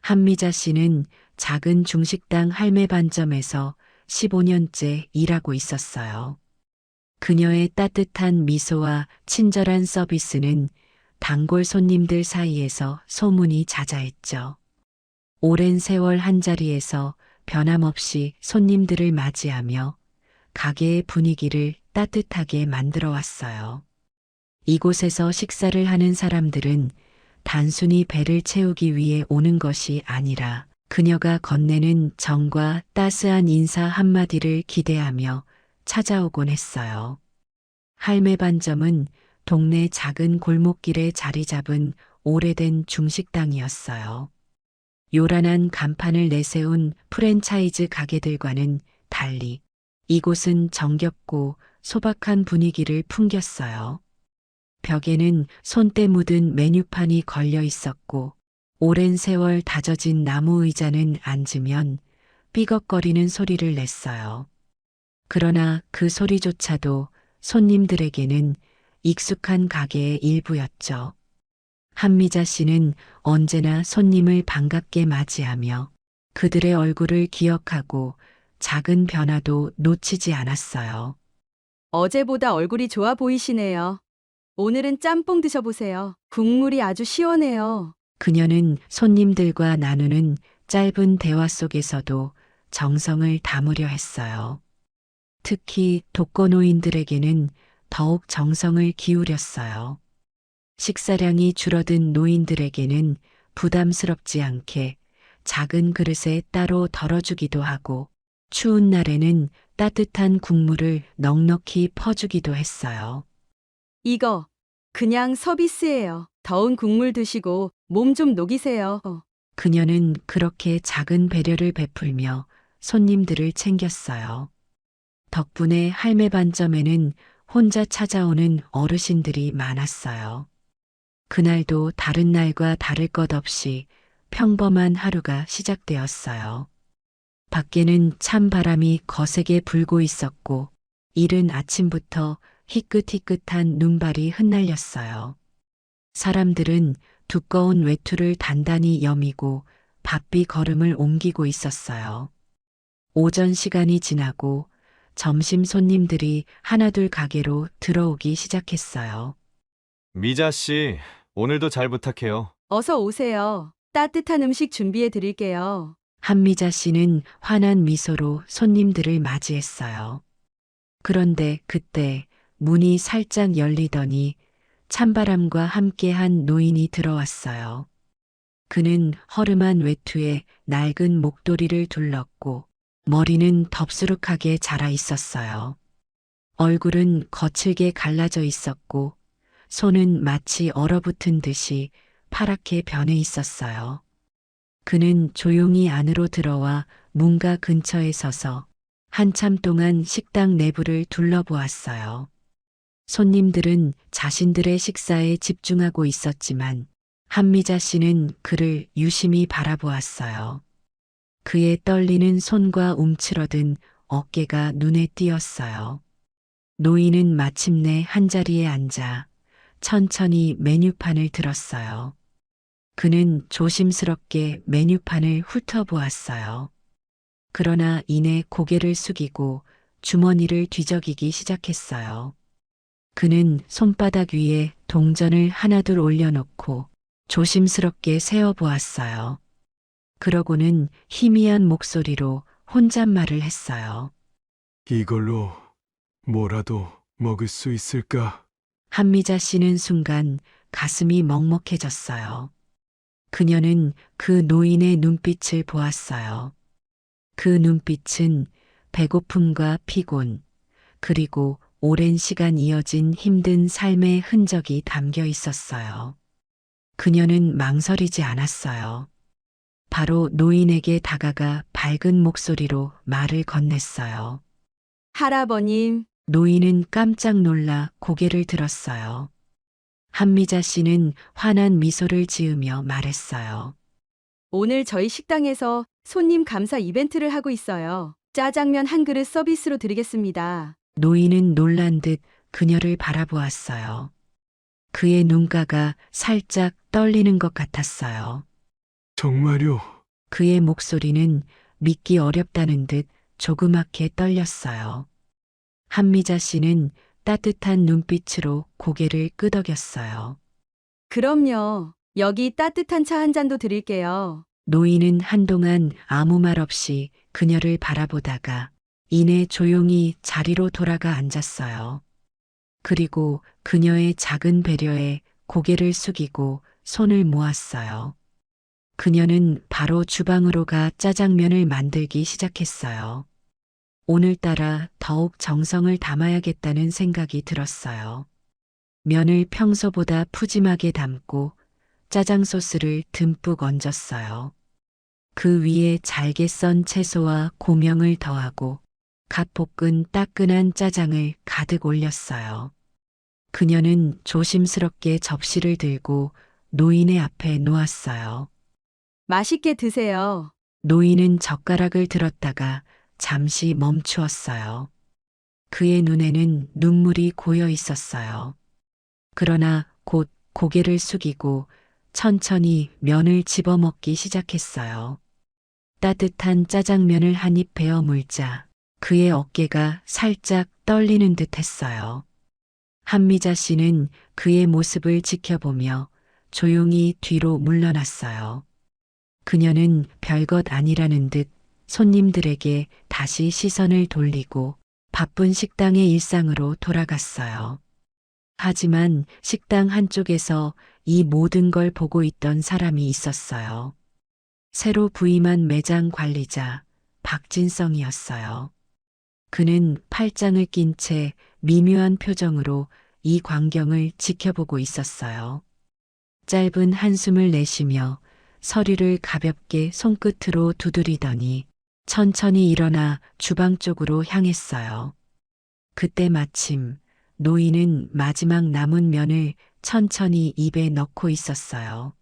한미자 씨는 작은 중식당 할매반점에서 15년째 일하고 있었어요. 그녀의 따뜻한 미소와 친절한 서비스는 단골 손님들 사이에서 소문이 자자했죠. 오랜 세월 한자리에서 변함없이 손님들을 맞이하며 가게의 분위기를 따뜻하게 만들어 왔어요. 이곳에서 식사를 하는 사람들은 단순히 배를 채우기 위해 오는 것이 아니라 그녀가 건네는 정과 따스한 인사 한마디를 기대하며 찾아오곤 했어요. 할매 반점은 동네 작은 골목길에 자리 잡은 오래된 중식당이었어요. 요란한 간판을 내세운 프랜차이즈 가게들과는 달리 이곳은 정겹고 소박한 분위기를 풍겼어요. 벽에는 손때 묻은 메뉴판이 걸려 있었고 오랜 세월 다져진 나무 의자는 앉으면 삐걱거리는 소리를 냈어요. 그러나 그 소리조차도 손님들에게는 익숙한 가게의 일부였죠. 한미자 씨는 언제나 손님을 반갑게 맞이하며 그들의 얼굴을 기억하고 작은 변화도 놓치지 않았어요. 어제보다 얼굴이 좋아 보이시네요. 오늘은 짬뽕 드셔보세요. 국물이 아주 시원해요. 그녀는 손님들과 나누는 짧은 대화 속에서도 정성을 담으려 했어요. 특히 독거노인들에게는 더욱 정성을 기울였어요. 식사량이 줄어든 노인들에게는 부담스럽지 않게 작은 그릇에 따로 덜어주기도 하고 추운 날에는 따뜻한 국물을 넉넉히 퍼주기도 했어요. 이거 그냥 서비스예요. 더운 국물 드시고 몸 좀 녹이세요. 그녀는 그렇게 작은 배려를 베풀며 손님들을 챙겼어요. 덕분에 할매 반점에는 혼자 찾아오는 어르신들이 많았어요. 그날도 다른 날과 다를 것 없이 평범한 하루가 시작되었어요. 밖에는 찬 바람이 거세게 불고 있었고 이른 아침부터 희끗희끗한 눈발이 흩날렸어요. 사람들은 두꺼운 외투를 단단히 여미고 바삐 걸음을 옮기고 있었어요. 오전 시간이 지나고 점심 손님들이 하나둘 가게로 들어오기 시작했어요. 미자 씨, 오늘도 잘 부탁해요. 어서 오세요. 따뜻한 음식 준비해 드릴게요. 한미자 씨는 환한 미소로 손님들을 맞이했어요. 그런데 그때 문이 살짝 열리더니 찬바람과 함께한 노인이 들어왔어요. 그는 허름한 외투에 낡은 목도리를 둘렀고 머리는 덥수룩하게 자라 있었어요. 얼굴은 거칠게 갈라져 있었고 손은 마치 얼어붙은 듯이 파랗게 변해 있었어요. 그는 조용히 안으로 들어와 문가 근처에 서서 한참 동안 식당 내부를 둘러보았어요. 손님들은 자신들의 식사에 집중하고 있었지만 한미자 씨는 그를 유심히 바라보았어요. 그의 떨리는 손과 움츠러든 어깨가 눈에 띄었어요. 노인은 마침내 한자리에 앉아 천천히 메뉴판을 들었어요. 그는 조심스럽게 메뉴판을 훑어보았어요. 그러나 이내 고개를 숙이고 주머니를 뒤적이기 시작했어요. 그는 손바닥 위에 동전을 하나둘 올려놓고 조심스럽게 세어보았어요. 그러고는 희미한 목소리로 혼잣말을 했어요. 이걸로 뭐라도 먹을 수 있을까? 한미자 씨는 순간 가슴이 먹먹해졌어요. 그녀는 그 노인의 눈빛을 보았어요. 그 눈빛은 배고픔과 피곤, 그리고 오랜 시간 이어진 힘든 삶의 흔적이 담겨 있었어요. 그녀는 망설이지 않았어요. 바로 노인에게 다가가 밝은 목소리로 말을 건넸어요. 할아버님, 노인은 깜짝 놀라 고개를 들었어요. 한미자 씨는 환한 미소를 지으며 말했어요. 오늘 저희 식당에서 손님 감사 이벤트를 하고 있어요. 짜장면 한 그릇 서비스로 드리겠습니다. 노인은 놀란 듯 그녀를 바라보았어요. 그의 눈가가 살짝 떨리는 것 같았어요. 정말요? 그의 목소리는 믿기 어렵다는 듯 조그맣게 떨렸어요. 한미자 씨는 따뜻한 눈빛으로 고개를 끄덕였어요. 그럼요. 여기 따뜻한 차 한 잔도 드릴게요. 노인은 한동안 아무 말 없이 그녀를 바라보다가 이내 조용히 자리로 돌아가 앉았어요. 그리고 그녀의 작은 배려에 고개를 숙이고 손을 모았어요. 그녀는 바로 주방으로 가 짜장면을 만들기 시작했어요. 오늘따라 더욱 정성을 담아야겠다는 생각이 들었어요. 면을 평소보다 푸짐하게 담고 짜장 소스를 듬뿍 얹었어요. 그 위에 잘게 썬 채소와 고명을 더하고 갓 볶은 따끈한 짜장을 가득 올렸어요. 그녀는 조심스럽게 접시를 들고 노인의 앞에 놓았어요. 맛있게 드세요. 노인은 젓가락을 들었다가 잠시 멈추었어요. 그의 눈에는 눈물이 고여 있었어요. 그러나 곧 고개를 숙이고 천천히 면을 집어먹기 시작했어요. 따뜻한 짜장면을 한 입 베어 물자 그의 어깨가 살짝 떨리는 듯 했어요. 한미자 씨는 그의 모습을 지켜보며 조용히 뒤로 물러났어요. 그녀는 별것 아니라는 듯 손님들에게 다시 시선을 돌리고 바쁜 식당의 일상으로 돌아갔어요. 하지만 식당 한쪽에서 이 모든 걸 보고 있던 사람이 있었어요. 새로 부임한 매장 관리자 박진성이었어요. 그는 팔짱을 낀 채 미묘한 표정으로 이 광경을 지켜보고 있었어요. 짧은 한숨을 내쉬며 서리를 가볍게 손끝으로 두드리더니 천천히 일어나 주방 쪽으로 향했어요. 그때 마침 노인은 마지막 남은 면을 천천히 입에 넣고 있었어요.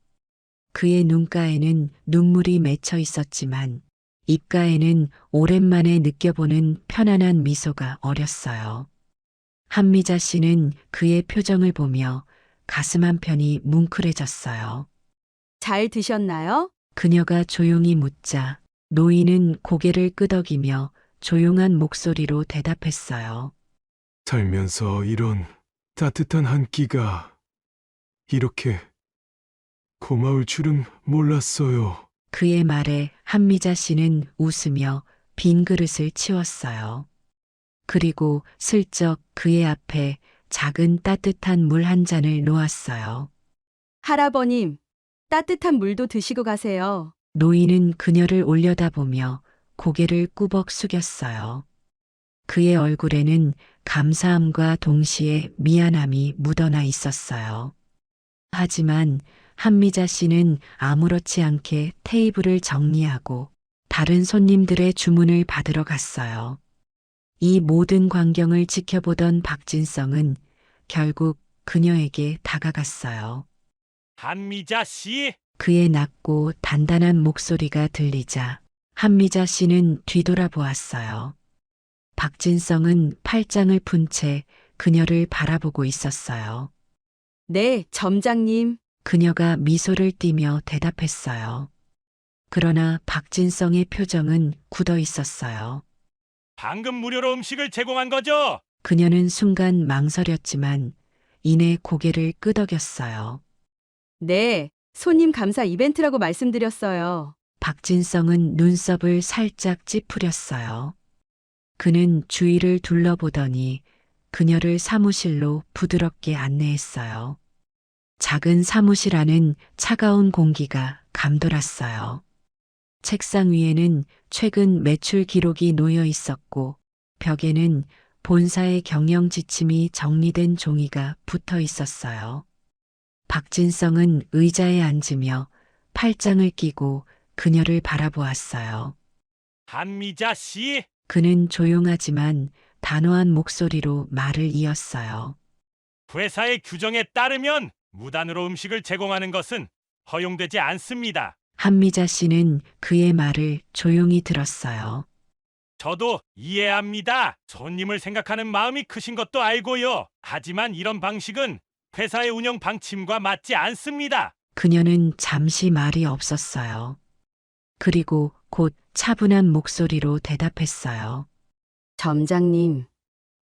그의 눈가에는 눈물이 맺혀 있었지만 입가에는 오랜만에 느껴보는 편안한 미소가 어렸어요. 한미자 씨는 그의 표정을 보며 가슴 한편이 뭉클해졌어요. 잘 드셨나요? 그녀가 조용히 묻자 노인은 고개를 끄덕이며 조용한 목소리로 대답했어요. 살면서 이런 따뜻한 한 끼가 이렇게 고마울 줄은 몰랐어요. 그의 말에 한미자 씨는 웃으며 빈 그릇을 치웠어요. 그리고 슬쩍 그의 앞에 작은 따뜻한 물 한 잔을 놓았어요. 할아버님, 따뜻한 물도 드시고 가세요. 노인은 그녀를 올려다보며 고개를 꾸벅 숙였어요. 그의 얼굴에는 감사함과 동시에 미안함이 묻어나 있었어요. 하지만 한미자 씨는 아무렇지 않게 테이블을 정리하고 다른 손님들의 주문을 받으러 갔어요. 이 모든 광경을 지켜보던 박진성은 결국 그녀에게 다가갔어요. 한미자 씨, 그의 낮고 단단한 목소리가 들리자 한미자 씨는 뒤돌아보았어요. 박진성은 팔짱을 푼 채 그녀를 바라보고 있었어요. 네, 점장님. 그녀가 미소를 띠며 대답했어요. 그러나 박진성의 표정은 굳어 있었어요. 방금 무료로 음식을 제공한 거죠? 그녀는 순간 망설였지만 이내 고개를 끄덕였어요. 네, 손님 감사 이벤트라고 말씀드렸어요. 박진성은 눈썹을 살짝 찌푸렸어요. 그는 주위를 둘러보더니 그녀를 사무실로 부드럽게 안내했어요. 작은 사무실 안은 차가운 공기가 감돌았어요. 책상 위에는 최근 매출 기록이 놓여 있었고 벽에는 본사의 경영 지침이 정리된 종이가 붙어 있었어요. 박진성은 의자에 앉으며 팔짱을 끼고 그녀를 바라보았어요. 한미자 씨, 그는 조용하지만 단호한 목소리로 말을 이었어요. 회사의 규정에 따르면 무단으로 음식을 제공하는 것은 허용되지 않습니다. 한미자 씨는 그의 말을 조용히 들었어요. 저도 이해합니다. 손님을 생각하는 마음이 크신 것도 알고요. 하지만 이런 방식은 회사의 운영 방침과 맞지 않습니다. 그녀는 잠시 말이 없었어요. 그리고 곧 차분한 목소리로 대답했어요. 점장님,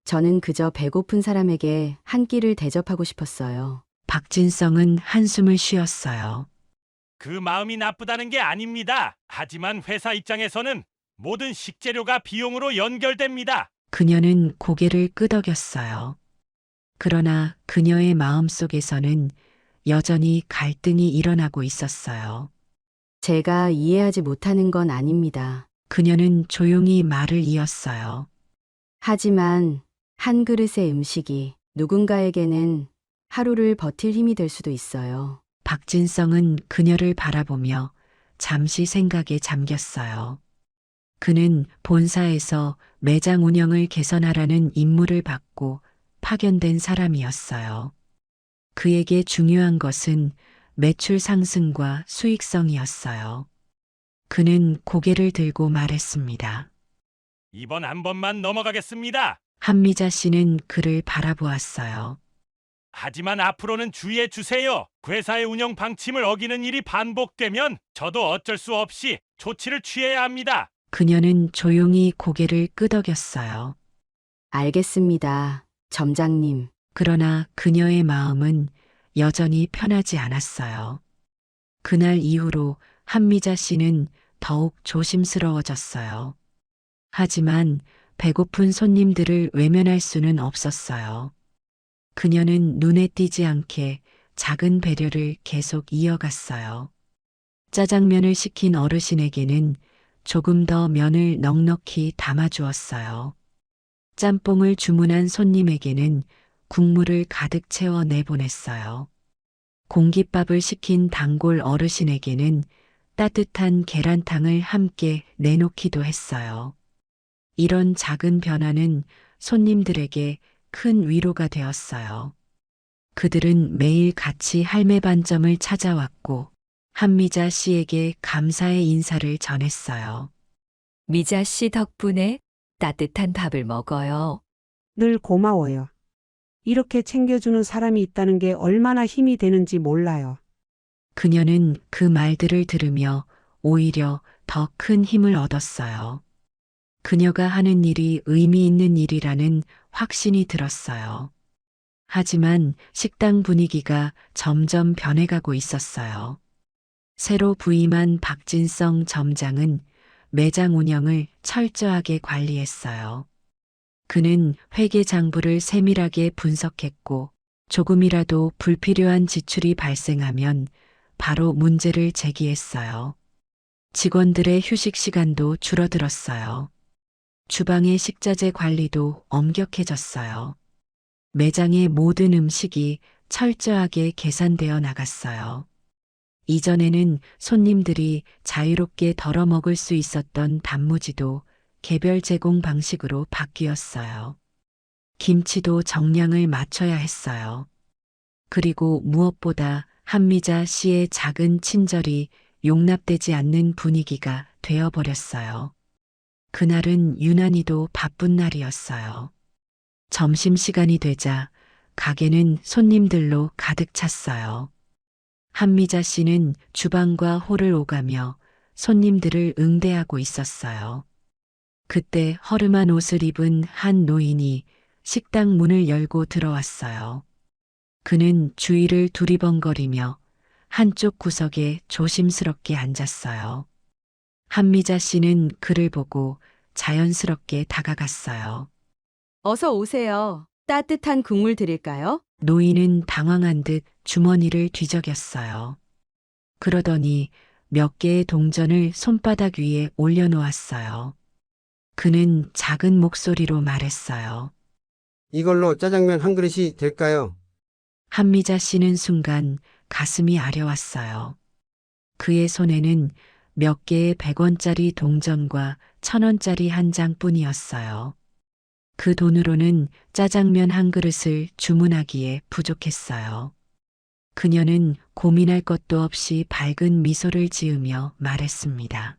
저는 그저 배고픈 사람에게 한 끼를 대접하고 싶었어요. 박진성은 한숨을 쉬었어요. 그 마음이 나쁘다는 게 아닙니다. 하지만 회사 입장에서는 모든 식재료가 비용으로 연결됩니다. 그녀는 고개를 끄덕였어요. 그러나 그녀의 마음속에서는 여전히 갈등이 일어나고 있었어요. 제가 이해하지 못하는 건 아닙니다. 그녀는 조용히 말을 이었어요. 하지만 한 그릇의 음식이 누군가에게는 하루를 버틸 힘이 될 수도 있어요. 박진성은 그녀를 바라보며 잠시 생각에 잠겼어요. 그는 본사에서 매장 운영을 개선하라는 임무를 받고 파견된 사람이었어요. 그에게 중요한 것은 매출 상승과 수익성이었어요. 그는 고개를 들고 말했습니다. 이번 한 번만 넘어가겠습니다. 한미자 씨는 그를 바라보았어요. 하지만 앞으로는 주의해 주세요. 회사의 운영 방침을 어기는 일이 반복되면 저도 어쩔 수 없이 조치를 취해야 합니다. 그녀는 조용히 고개를 끄덕였어요. 알겠습니다. 점장님. 그러나 그녀의 마음은 여전히 편하지 않았어요. 그날 이후로 한미자 씨는 더욱 조심스러워졌어요. 하지만 배고픈 손님들을 외면할 수는 없었어요. 그녀는 눈에 띄지 않게 작은 배려를 계속 이어갔어요. 짜장면을 시킨 어르신에게는 조금 더 면을 넉넉히 담아주었어요. 짬뽕을 주문한 손님에게는 국물을 가득 채워 내보냈어요. 공깃밥을 시킨 단골 어르신에게는 따뜻한 계란탕을 함께 내놓기도 했어요. 이런 작은 변화는 손님들에게 큰 위로가 되었어요. 그들은 매일 같이 할매 반점을 찾아왔고 한미자 씨에게 감사의 인사를 전했어요. 미자 씨 덕분에 따뜻한 밥을 먹어요. 늘 고마워요. 이렇게 챙겨주는 사람이 있다는 게 얼마나 힘이 되는지 몰라요. 그녀는 그 말들을 들으며 오히려 더 큰 힘을 얻었어요. 그녀가 하는 일이 의미 있는 일이라는 확신이 들었어요. 하지만 식당 분위기가 점점 변해가고 있었어요. 새로 부임한 박진성 점장은 매장 운영을 철저하게 관리했어요. 그는 회계 장부를 세밀하게 분석했고 조금이라도 불필요한 지출이 발생하면 바로 문제를 제기했어요. 직원들의 휴식 시간도 줄어들었어요. 주방의 식자재 관리도 엄격해졌어요. 매장의 모든 음식이 철저하게 계산되어 나갔어요. 이전에는 손님들이 자유롭게 덜어 먹을 수 있었던 단무지도 개별 제공 방식으로 바뀌었어요. 김치도 정량을 맞춰야 했어요. 그리고 무엇보다 한미자 씨의 작은 친절이 용납되지 않는 분위기가 되어버렸어요. 그날은 유난히도 바쁜 날이었어요. 점심시간이 되자 가게는 손님들로 가득 찼어요. 한미자 씨는 주방과 홀을 오가며 손님들을 응대하고 있었어요. 그때 허름한 옷을 입은 한 노인이 식당 문을 열고 들어왔어요. 그는 주위를 두리번거리며 한쪽 구석에 조심스럽게 앉았어요. 한미자 씨는 그를 보고 자연스럽게 다가갔어요. 어서 오세요. 따뜻한 국물 드릴까요? 노인은 당황한 듯 주머니를 뒤적였어요. 그러더니 몇 개의 동전을 손바닥 위에 올려놓았어요. 그는 작은 목소리로 말했어요. 이걸로 짜장면 한 그릇이 될까요? 한미자 씨는 순간 가슴이 아려왔어요. 그의 손에는 몇 개의 100원짜리 동전과 1000원짜리 한 장뿐이었어요. 그 돈으로는 짜장면 한 그릇을 주문하기에 부족했어요. 그녀는 고민할 것도 없이 밝은 미소를 지으며 말했습니다.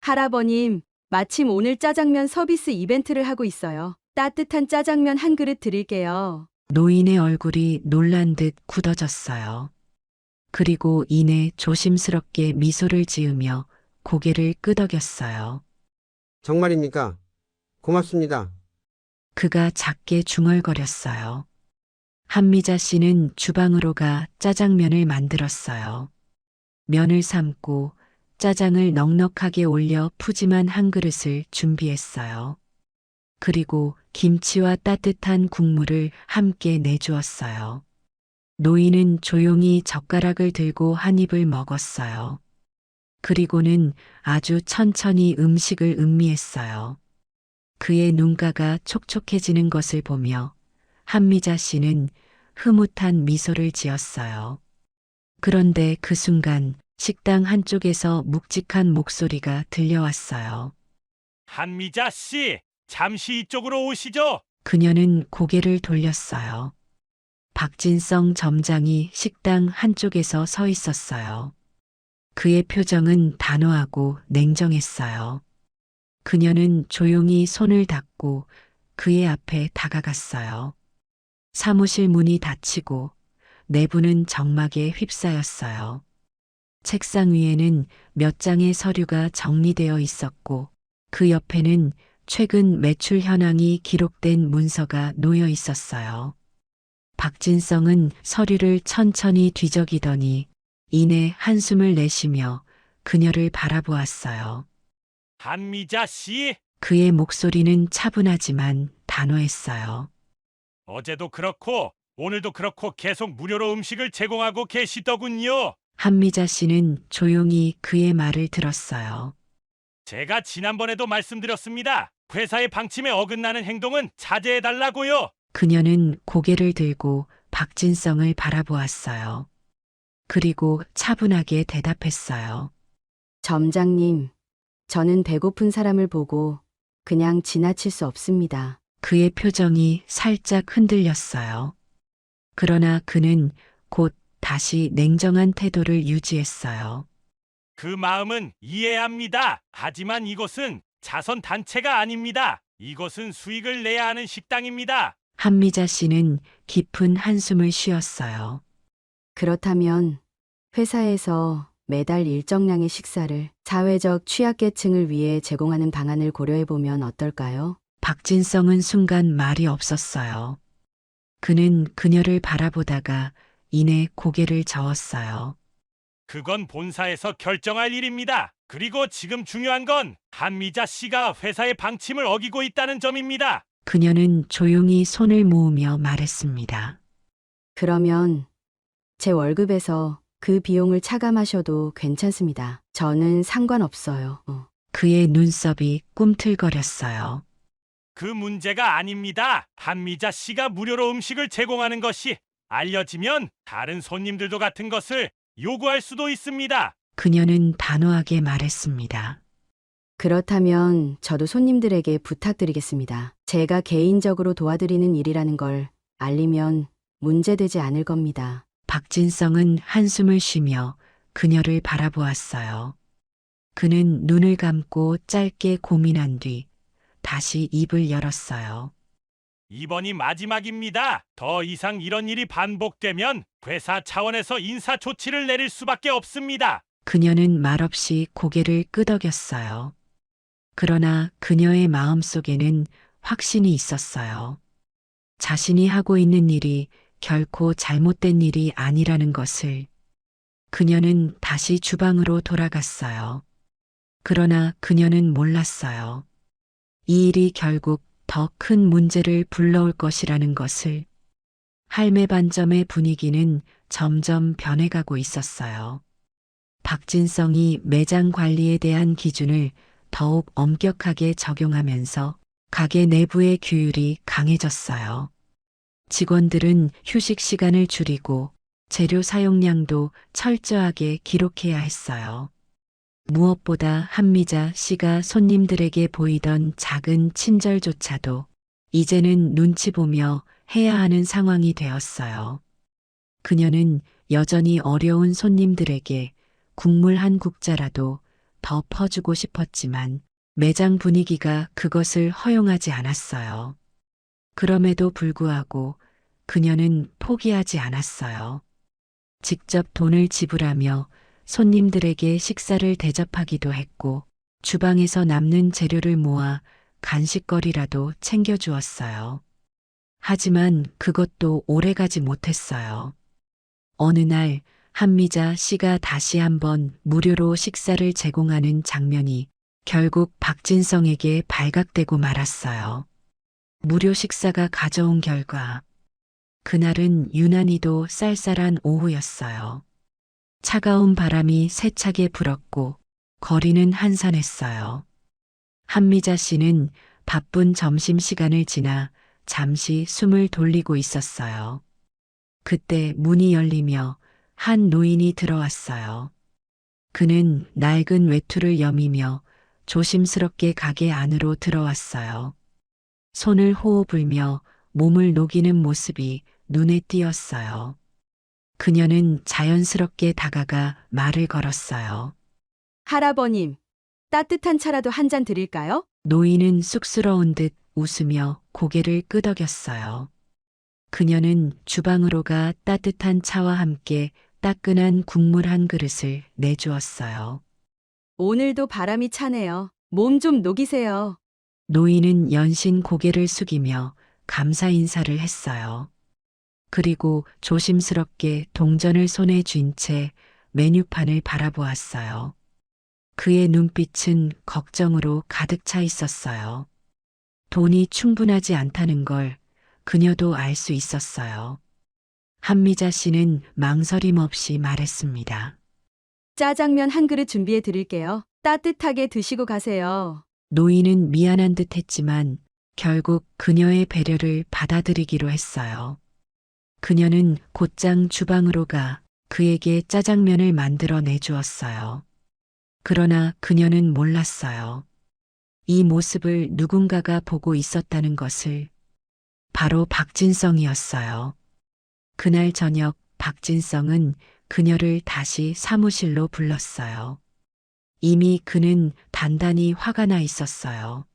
할아버님, 마침 오늘 짜장면 서비스 이벤트를 하고 있어요. 따뜻한 짜장면 한 그릇 드릴게요. 노인의 얼굴이 놀란 듯 굳어졌어요. 그리고 이내 조심스럽게 미소를 지으며 고개를 끄덕였어요. 정말입니까? 고맙습니다. 그가 작게 중얼거렸어요. 한미자 씨는 주방으로 가 짜장면을 만들었어요. 면을 삶고 짜장을 넉넉하게 올려 푸짐한 한 그릇을 준비했어요. 그리고 김치와 따뜻한 국물을 함께 내주었어요. 노인은 조용히 젓가락을 들고 한 입을 먹었어요. 그리고는 아주 천천히 음식을 음미했어요. 그의 눈가가 촉촉해지는 것을 보며 한미자 씨는 흐뭇한 미소를 지었어요. 그런데 그 순간 식당 한쪽에서 묵직한 목소리가 들려왔어요. 한미자 씨, 잠시 이쪽으로 오시죠. 그녀는 고개를 돌렸어요. 박진성 점장이 식당 한쪽에서 서 있었어요. 그의 표정은 단호하고 냉정했어요. 그녀는 조용히 손을 닫고 그의 앞에 다가갔어요. 사무실 문이 닫히고 내부는 적막에 휩싸였어요. 책상 위에는 몇 장의 서류가 정리되어 있었고 그 옆에는 최근 매출 현황이 기록된 문서가 놓여 있었어요. 박진성은 서류를 천천히 뒤적이더니 이내 한숨을 내쉬며 그녀를 바라보았어요. 한미자 씨, 그의 목소리는 차분하지만 단호했어요. 어제도 그렇고 오늘도 그렇고 계속 무료로 음식을 제공하고 계시더군요. 한미자 씨는 조용히 그의 말을 들었어요. 제가 지난번에도 말씀드렸습니다. 회사의 방침에 어긋나는 행동은 자제해달라고요. 그녀는 고개를 들고 박진성을 바라보았어요. 그리고 차분하게 대답했어요. 점장님, 저는 배고픈 사람을 보고 그냥 지나칠 수 없습니다. 그의 표정이 살짝 흔들렸어요. 그러나 그는 곧 다시 냉정한 태도를 유지했어요. 그 마음은 이해합니다. 하지만 이곳은 자선 단체가 아닙니다. 이곳은 수익을 내야 하는 식당입니다. 한미자 씨는 깊은 한숨을 쉬었어요. 그렇다면 회사에서 매달 일정량의 식사를 사회적 취약계층을 위해 제공하는 방안을 고려해보면 어떨까요? 박진성은 순간 말이 없었어요. 그는 그녀를 바라보다가 이내 고개를 저었어요. 그건 본사에서 결정할 일입니다. 그리고 지금 중요한 건 한미자 씨가 회사의 방침을 어기고 있다는 점입니다. 그녀는 조용히 손을 모으며 말했습니다. 그러면 제 월급에서 그 비용을 차감하셔도 괜찮습니다. 저는 상관없어요. 그의 눈썹이 꿈틀거렸어요. 그 문제가 아닙니다. 한미자 씨가 무료로 음식을 제공하는 것이 알려지면 다른 손님들도 같은 것을 요구할 수도 있습니다. 그녀는 단호하게 말했습니다. 그렇다면 저도 손님들에게 부탁드리겠습니다. 제가 개인적으로 도와드리는 일이라는 걸 알리면 문제되지 않을 겁니다. 박진성은 한숨을 쉬며 그녀를 바라보았어요. 그는 눈을 감고 짧게 고민한 뒤 다시 입을 열었어요. 이번이 마지막입니다. 더 이상 이런 일이 반복되면 회사 차원에서 인사 조치를 내릴 수밖에 없습니다. 그녀는 말없이 고개를 끄덕였어요. 그러나 그녀의 마음속에는 확신이 있었어요. 자신이 하고 있는 일이 결코 잘못된 일이 아니라는 것을. 그녀는 다시 주방으로 돌아갔어요. 그러나 그녀는 몰랐어요. 이 일이 결국 더 큰 문제를 불러올 것이라는 것을. 할매 반점의 분위기는 점점 변해가고 있었어요. 박진성이 매장 관리에 대한 기준을 더욱 엄격하게 적용하면서 가게 내부의 규율이 강해졌어요. 직원들은 휴식 시간을 줄이고 재료 사용량도 철저하게 기록해야 했어요. 무엇보다 한미자 씨가 손님들에게 보이던 작은 친절조차도 이제는 눈치 보며 해야 하는 상황이 되었어요. 그녀는 여전히 어려운 손님들에게 국물 한 국자라도 더 퍼주고 싶었지만 매장 분위기가 그것을 허용하지 않았어요. 그럼에도 불구하고 그녀는 포기하지 않았어요. 직접 돈을 지불하며 손님들에게 식사를 대접하기도 했고 주방에서 남는 재료를 모아 간식거리라도 챙겨주었어요. 하지만 그것도 오래가지 못했어요. 어느 날 한미자 씨가 다시 한번 무료로 식사를 제공하는 장면이 결국 박진성에게 발각되고 말았어요. 무료 식사가 가져온 결과 그날은 유난히도 쌀쌀한 오후였어요. 차가운 바람이 세차게 불었고 거리는 한산했어요. 한미자 씨는 바쁜 점심시간을 지나 잠시 숨을 돌리고 있었어요. 그때 문이 열리며 한 노인이 들어왔어요. 그는 낡은 외투를 여미며 조심스럽게 가게 안으로 들어왔어요. 손을 호호 불며 몸을 녹이는 모습이 눈에 띄었어요. 그녀는 자연스럽게 다가가 말을 걸었어요. 할아버님, 따뜻한 차라도 한 잔 드릴까요? 노인은 쑥스러운 듯 웃으며 고개를 끄덕였어요. 그녀는 주방으로 가 따뜻한 차와 함께 따끈한 국물 한 그릇을 내주었어요. 오늘도 바람이 차네요. 몸 좀 녹이세요. 노인은 연신 고개를 숙이며 감사 인사를 했어요. 그리고 조심스럽게 동전을 손에 쥔 채 메뉴판을 바라보았어요. 그의 눈빛은 걱정으로 가득 차 있었어요. 돈이 충분하지 않다는 걸 그녀도 알 수 있었어요. 한미자 씨는 망설임 없이 말했습니다. 짜장면 한 그릇 준비해 드릴게요. 따뜻하게 드시고 가세요. 노인은 미안한 듯 했지만 결국 그녀의 배려를 받아들이기로 했어요. 그녀는 곧장 주방으로 가 그에게 짜장면을 만들어 내주었어요. 그러나 그녀는 몰랐어요. 이 모습을 누군가가 보고 있었다는 것을. 바로 박진성이었어요. 그날 저녁 박진성은 그녀를 다시 사무실로 불렀어요. 이미 그는 단단히 화가 나 있었어요.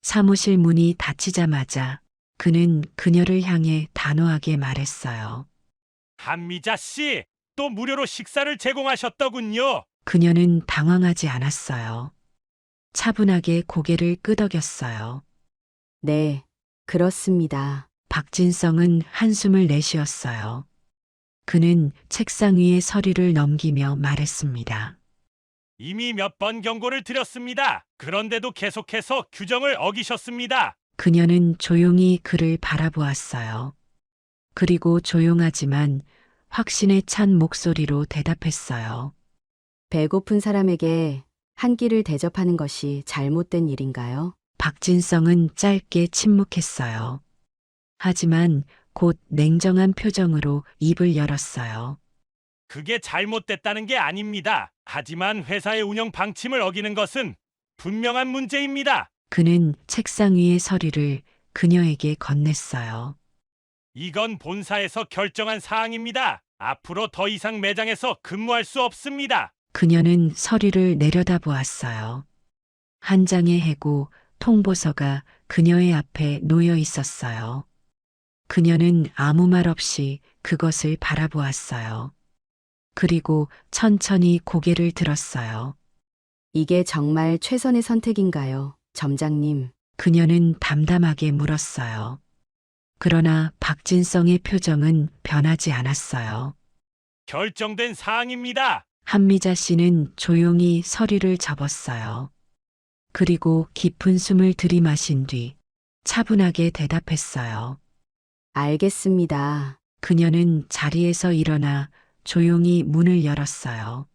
사무실 문이 닫히자마자 그는 그녀를 향해 단호하게 말했어요. 한미자 씨, 또 무료로 식사를 제공하셨더군요. 그녀는 당황하지 않았어요. 차분하게 고개를 끄덕였어요. 네, 그렇습니다. 박진성은 한숨을 내쉬었어요. 그는 책상 위에 서류를 넘기며 말했습니다. 이미 몇 번 경고를 드렸습니다. 그런데도 계속해서 규정을 어기셨습니다. 그녀는 조용히 그를 바라보았어요. 그리고 조용하지만 확신에 찬 목소리로 대답했어요. 배고픈 사람에게 한 끼를 대접하는 것이 잘못된 일인가요? 박진성은 짧게 침묵했어요. 하지만 곧 냉정한 표정으로 입을 열었어요. 그게 잘못됐다는 게 아닙니다. 하지만 회사의 운영 방침을 어기는 것은 분명한 문제입니다. 그는 책상 위의 서류를 그녀에게 건넸어요. 이건 본사에서 결정한 사항입니다. 앞으로 더 이상 매장에서 근무할 수 없습니다. 그녀는 서류를 내려다보았어요. 한 장의 해고 통보서가 그녀의 앞에 놓여 있었어요. 그녀는 아무 말 없이 그것을 바라보았어요. 그리고 천천히 고개를 들었어요. 이게 정말 최선의 선택인가요, 점장님? 그녀는 담담하게 물었어요. 그러나 박진성의 표정은 변하지 않았어요. 결정된 사항입니다. 한미자 씨는 조용히 서류를 접었어요. 그리고 깊은 숨을 들이마신 뒤 차분하게 대답했어요. 알겠습니다. 그녀는 자리에서 일어나 조용히 문을 열었어요.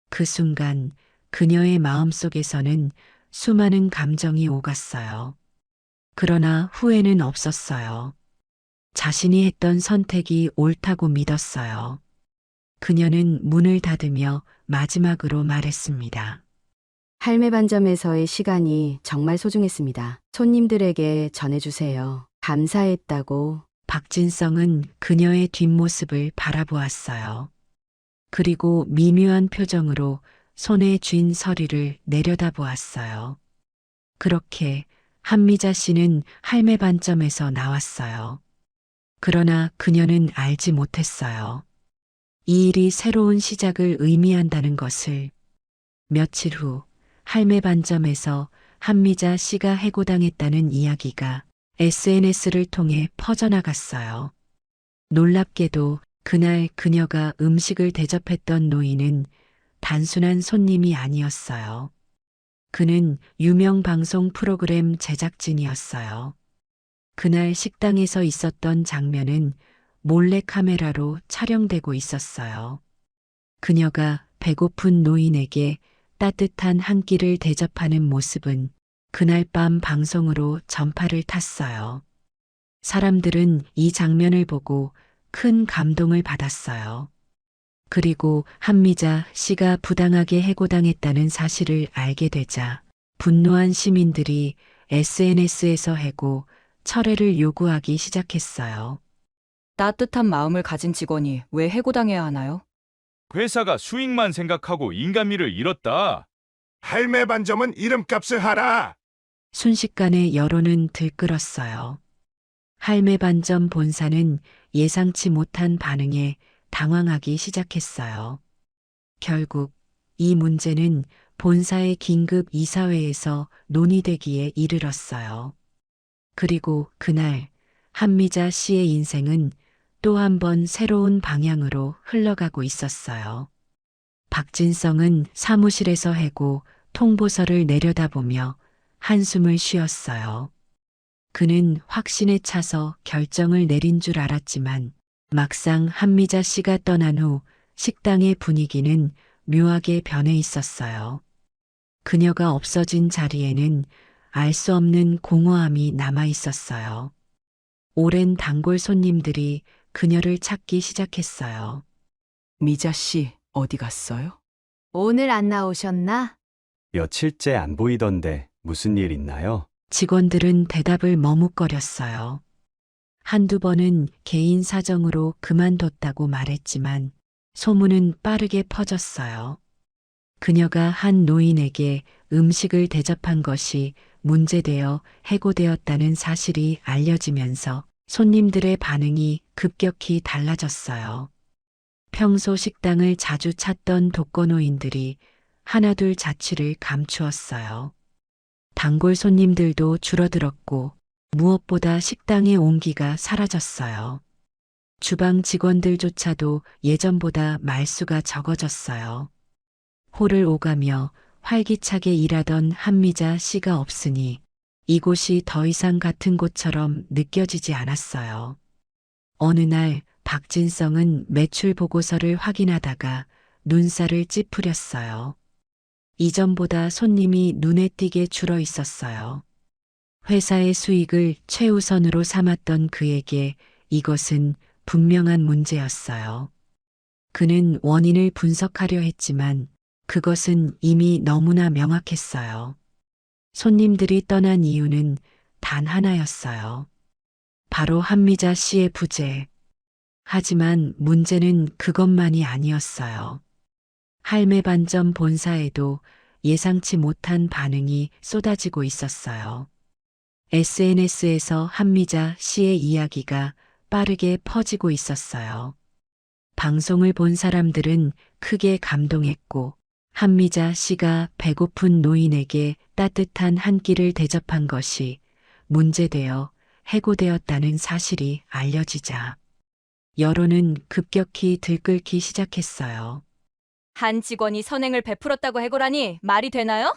그 순간 그녀의 마음속에서는 수많은 감정이 오갔어요. 그러나 후회는 없었어요. 자신이 했던 선택이 옳다고 믿었어요. 그녀는 문을 닫으며 마지막으로 말했습니다. 할매 반점에서의 시간이 정말 소중했습니다. 손님들에게 전해주세요. 감사했다고. 박진성은 그녀의 뒷모습을 바라보았어요. 그리고 미묘한 표정으로 손에 쥔 서류를 내려다보았어요. 그렇게 한미자 씨는 할매 반점에서 나왔어요. 그러나 그녀는 알지 못했어요. 이 일이 새로운 시작을 의미한다는 것을. 며칠 후 할매 반점에서 한미자 씨가 해고당했다는 이야기가 SNS를 통해 퍼져나갔어요. 놀랍게도 그날 그녀가 음식을 대접했던 노인은 단순한 손님이 아니었어요. 그는 유명 방송 프로그램 제작진이었어요. 그날 식당에서 있었던 장면은 몰래 카메라로 촬영되고 있었어요. 그녀가 배고픈 노인에게 따뜻한 한 끼를 대접하는 모습은 그날 밤 방송으로 전파를 탔어요. 사람들은 이 장면을 보고 큰 감동을 받았어요. 그리고 한미자 씨가 부당하게 해고당했다는 사실을 알게 되자 분노한 시민들이 SNS에서 해고, 철회를 요구하기 시작했어요. 따뜻한 마음을 가진 직원이 왜 해고당해야 하나요? 회사가 수익만 생각하고 인간미를 잃었다. 할매 반점은 이름값을 하라. 순식간에 여론은 들끓었어요. 할매 반점 본사는 예상치 못한 반응에 당황하기 시작했어요. 결국 이 문제는 본사의 긴급 이사회에서 논의되기에 이르렀어요. 그리고 그날 한미자 씨의 인생은 또 한 번 새로운 방향으로 흘러가고 있었어요. 박진성은 사무실에서 해고 통보서를 내려다보며 한숨을 쉬었어요. 그는 확신에 차서 결정을 내린 줄 알았지만 막상 한미자 씨가 떠난 후 식당의 분위기는 묘하게 변해 있었어요. 그녀가 없어진 자리에는 알 수 없는 공허함이 남아 있었어요. 오랜 단골 손님들이 그녀를 찾기 시작했어요. 미자 씨, 어디 갔어요? 오늘 안 나오셨나? 며칠째 안 보이던데 무슨 일 있나요? 직원들은 대답을 머뭇거렸어요. 한두 번은 개인 사정으로 그만뒀다고 말했지만 소문은 빠르게 퍼졌어요. 그녀가 한 노인에게 음식을 대접한 것이 문제되어 해고되었다는 사실이 알려지면서 손님들의 반응이 급격히 달라졌어요. 평소 식당을 자주 찾던 독거노인들이 하나둘 자취를 감추었어요. 단골 손님들도 줄어들었고 무엇보다 식당의 온기가 사라졌어요. 주방 직원들조차도 예전보다 말수가 적어졌어요. 홀을 오가며 활기차게 일하던 한미자 씨가 없으니 이곳이 더 이상 같은 곳처럼 느껴지지 않았어요. 어느 날 박진성은 매출 보고서를 확인하다가 눈살을 찌푸렸어요. 이전보다 손님이 눈에 띄게 줄어 있었어요. 회사의 수익을 최우선으로 삼았던 그에게 이것은 분명한 문제였어요. 그는 원인을 분석하려 했지만 그것은 이미 너무나 명확했어요. 손님들이 떠난 이유는 단 하나였어요. 바로 한미자 씨의 부재. 하지만 문제는 그것만이 아니었어요. 할매 반점 본사에도 예상치 못한 반응이 쏟아지고 있었어요. SNS에서 한미자 씨의 이야기가 빠르게 퍼지고 있었어요. 방송을 본 사람들은 크게 감동했고 한미자 씨가 배고픈 노인에게 따뜻한 한 끼를 대접한 것이 문제되어 해고되었다는 사실이 알려지자 여론은 급격히 들끓기 시작했어요. 한 직원이 선행을 베풀었다고 해고라니 말이 되나요?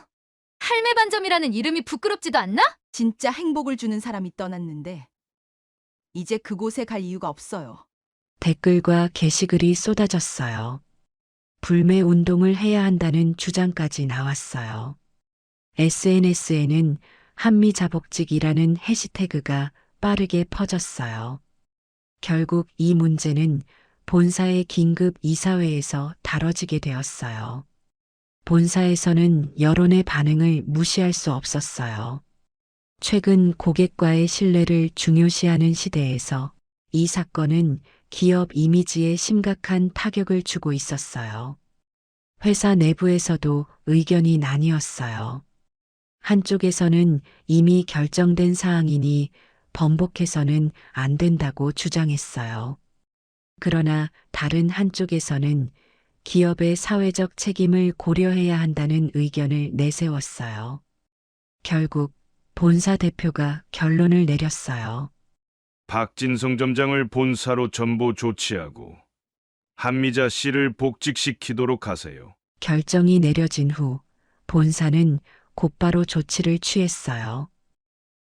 할매 반점이라는 이름이 부끄럽지도 않나? 진짜 행복을 주는 사람이 떠났는데 이제 그곳에 갈 이유가 없어요. 댓글과 게시글이 쏟아졌어요. 불매 운동을 해야 한다는 주장까지 나왔어요. SNS에는 한미자복직이라는 해시태그가 빠르게 퍼졌어요. 결국 이 문제는 본사의 긴급 이사회에서 다뤄지게 되었어요. 본사에서는 여론의 반응을 무시할 수 없었어요. 최근 고객과의 신뢰를 중요시하는 시대에서 이 사건은 기업 이미지에 심각한 타격을 주고 있었어요. 회사 내부에서도 의견이 나뉘었어요. 한쪽에서는 이미 결정된 사항이니 번복해서는 안 된다고 주장했어요. 그러나 다른 한쪽에서는 기업의 사회적 책임을 고려해야 한다는 의견을 내세웠어요. 결국 본사 대표가 결론을 내렸어요. 박진성 점장을 본사로 전보 조치하고 한미자 씨를 복직시키도록 하세요. 결정이 내려진 후 본사는 곧바로 조치를 취했어요.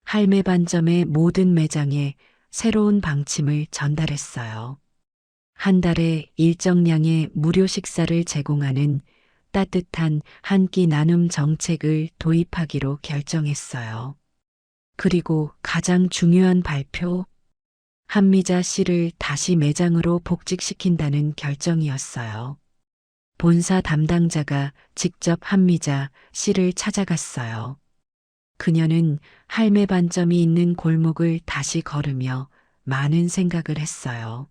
할매 반점의 모든 매장에 새로운 방침을 전달했어요. 한 달에 일정량의 무료 식사를 제공하는 따뜻한 한 끼 나눔 정책을 도입하기로 결정했어요. 그리고 가장 중요한 발표, 한미자 씨를 다시 매장으로 복직시킨다는 결정이었어요. 본사 담당자가 직접 한미자 씨를 찾아갔어요. 그녀는 할매 반점이 있는 골목을 다시 걸으며 많은 생각을 했어요.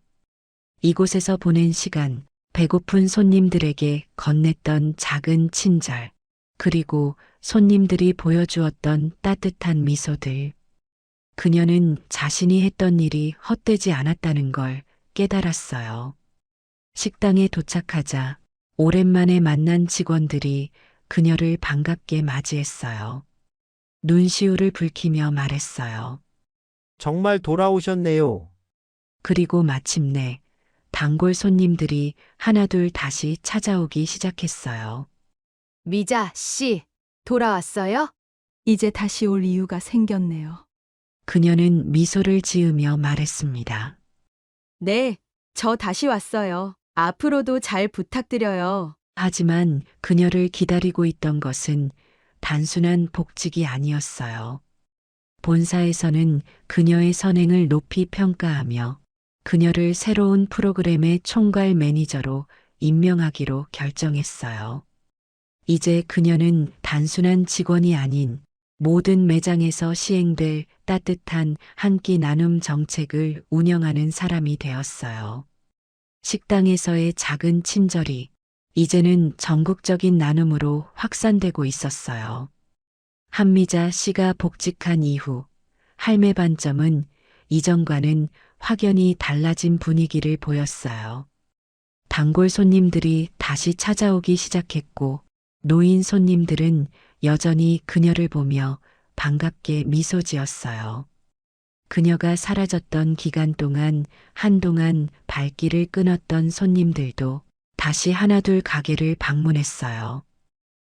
이곳에서 보낸 시간, 배고픈 손님들에게 건넸던 작은 친절, 그리고 손님들이 보여주었던 따뜻한 미소들. 그녀는 자신이 했던 일이 헛되지 않았다는 걸 깨달았어요. 식당에 도착하자 오랜만에 만난 직원들이 그녀를 반갑게 맞이했어요. 눈시울을 붉히며 말했어요. 정말 돌아오셨네요. 그리고 마침내 단골 손님들이 하나둘 다시 찾아오기 시작했어요. 미자 씨, 돌아왔어요? 이제 다시 올 이유가 생겼네요. 그녀는 미소를 지으며 말했습니다. 네, 저 다시 왔어요. 앞으로도 잘 부탁드려요. 하지만 그녀를 기다리고 있던 것은 단순한 복직이 아니었어요. 본사에서는 그녀의 선행을 높이 평가하며 그녀를 새로운 프로그램의 총괄 매니저로 임명하기로 결정했어요. 이제 그녀는 단순한 직원이 아닌 모든 매장에서 시행될 따뜻한 한 끼 나눔 정책을 운영하는 사람이 되었어요. 식당에서의 작은 친절이 이제는 전국적인 나눔으로 확산되고 있었어요. 한미자 씨가 복직한 이후 할매 반점은 이전과는 확연히 달라진 분위기를 보였어요. 단골 손님들이 다시 찾아오기 시작했고 노인 손님들은 여전히 그녀를 보며 반갑게 미소 지었어요. 그녀가 사라졌던 기간 동안 한동안 발길을 끊었던 손님들도 다시 하나둘 가게를 방문했어요.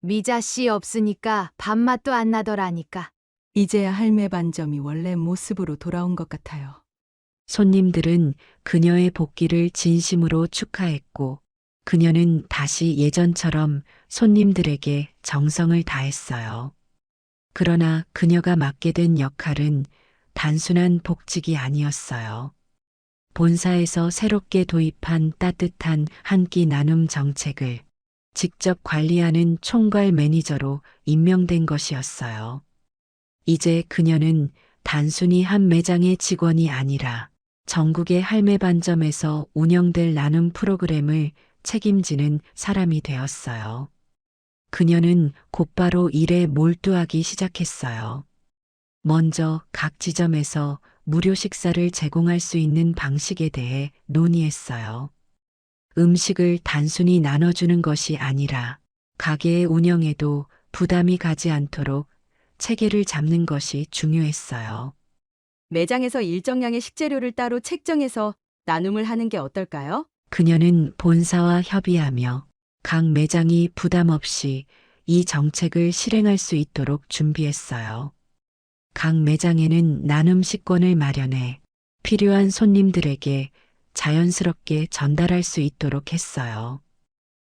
미자 씨 없으니까 밥맛도 안 나더라니까. 이제야 할매 반점이 원래 모습으로 돌아온 것 같아요. 손님들은 그녀의 복귀를 진심으로 축하했고 그녀는 다시 예전처럼 손님들에게 정성을 다했어요. 그러나 그녀가 맡게 된 역할은 단순한 복직이 아니었어요. 본사에서 새롭게 도입한 따뜻한 한 끼 나눔 정책을 직접 관리하는 총괄 매니저로 임명된 것이었어요. 이제 그녀는 단순히 한 매장의 직원이 아니라 전국의 할매 반점에서 운영될 나눔 프로그램을 책임지는 사람이 되었어요. 그녀는 곧바로 일에 몰두하기 시작했어요. 먼저 각 지점에서 무료 식사를 제공할 수 있는 방식에 대해 논의했어요. 음식을 단순히 나눠주는 것이 아니라 가게의 운영에도 부담이 가지 않도록 체계를 잡는 것이 중요했어요. 매장에서 일정량의 식재료를 따로 책정해서 나눔을 하는 게 어떨까요? 그녀는 본사와 협의하며 각 매장이 부담 없이 이 정책을 실행할 수 있도록 준비했어요. 각 매장에는 나눔 식권을 마련해 필요한 손님들에게 자연스럽게 전달할 수 있도록 했어요.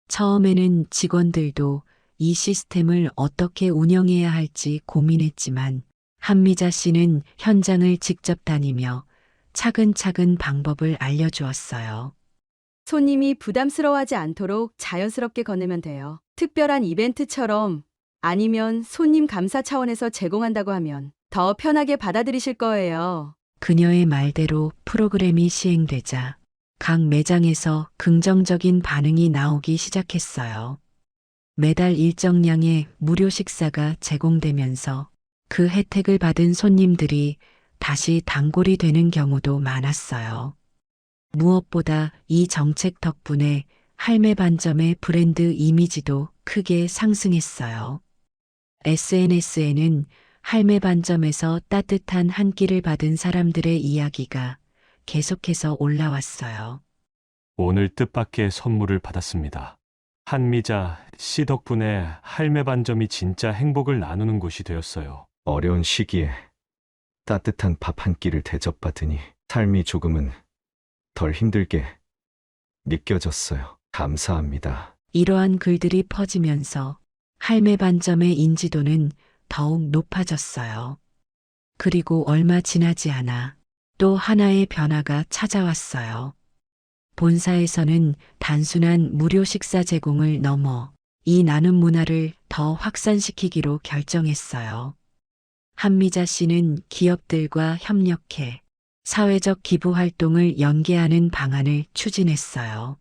처음에는 직원들도 이 시스템을 어떻게 운영해야 할지 고민했지만 한미자 씨는 현장을 직접 다니며 차근차근 방법을 알려주었어요. 손님이 부담스러워하지 않도록 자연스럽게 건네면 돼요. 특별한 이벤트처럼 아니면 손님 감사 차원에서 제공한다고 하면 더 편하게 받아들이실 거예요. 그녀의 말대로 프로그램이 시행되자 각 매장에서 긍정적인 반응이 나오기 시작했어요. 매달 일정량의 무료 식사가 제공되면서 그 혜택을 받은 손님들이 다시 단골이 되는 경우도 많았어요. 무엇보다 이 정책 덕분에 할매 반점의 브랜드 이미지도 크게 상승했어요. SNS에는 할매 반점에서 따뜻한 한 끼를 받은 사람들의 이야기가 계속해서 올라왔어요. 오늘 뜻밖의 선물을 받았습니다. 한미자 씨 덕분에 할매 반점이 진짜 행복을 나누는 곳이 되었어요. 어려운 시기에 따뜻한 밥 한 끼를 대접받으니 삶이 조금은 덜 힘들게 느껴졌어요. 감사합니다. 이러한 글들이 퍼지면서 할매 반점의 인지도는 더욱 높아졌어요. 그리고 얼마 지나지 않아 또 하나의 변화가 찾아왔어요. 본사에서는 단순한 무료 식사 제공을 넘어 이 나눔 문화를 더 확산시키기로 결정했어요. 한미자 씨는 기업들과 협력해 사회적 기부 활동을 연계하는 방안을 추진했어요.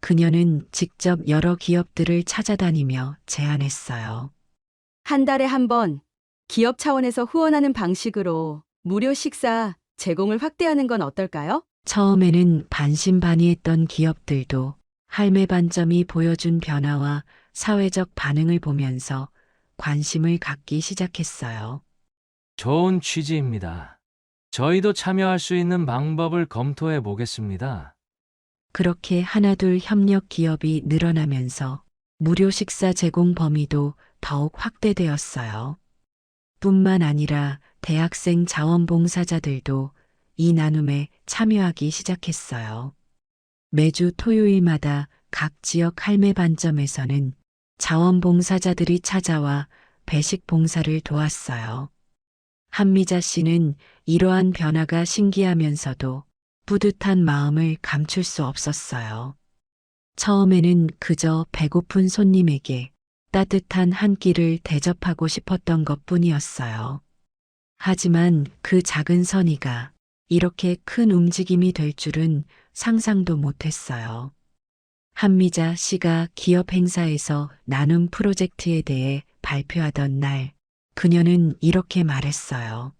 그녀는 직접 여러 기업들을 찾아다니며 제안했어요. 한 달에 한 번 기업 차원에서 후원하는 방식으로 무료 식사 제공을 확대하는 건 어떨까요? 처음에는 반신반의했던 기업들도 할매 반점이 보여준 변화와 사회적 반응을 보면서 관심을 갖기 시작했어요. 좋은 취지입니다. 저희도 참여할 수 있는 방법을 검토해 보겠습니다. 그렇게 하나둘 협력 기업이 늘어나면서 무료 식사 제공 범위도 더욱 확대되었어요. 뿐만 아니라 대학생 자원봉사자들도 이 나눔에 참여하기 시작했어요. 매주 토요일마다 각 지역 할매 반점에서는 자원봉사자들이 찾아와 배식 봉사를 도왔어요. 한미자 씨는 이러한 변화가 신기하면서도 뿌듯한 마음을 감출 수 없었어요. 처음에는 그저 배고픈 손님에게 따뜻한 한 끼를 대접하고 싶었던 것뿐이었어요. 하지만 그 작은 선의가 이렇게 큰 움직임이 될 줄은 상상도 못했어요. 한미자 씨가 기업 행사에서 나눔 프로젝트에 대해 발표하던 날, 그녀는 이렇게 말했어요.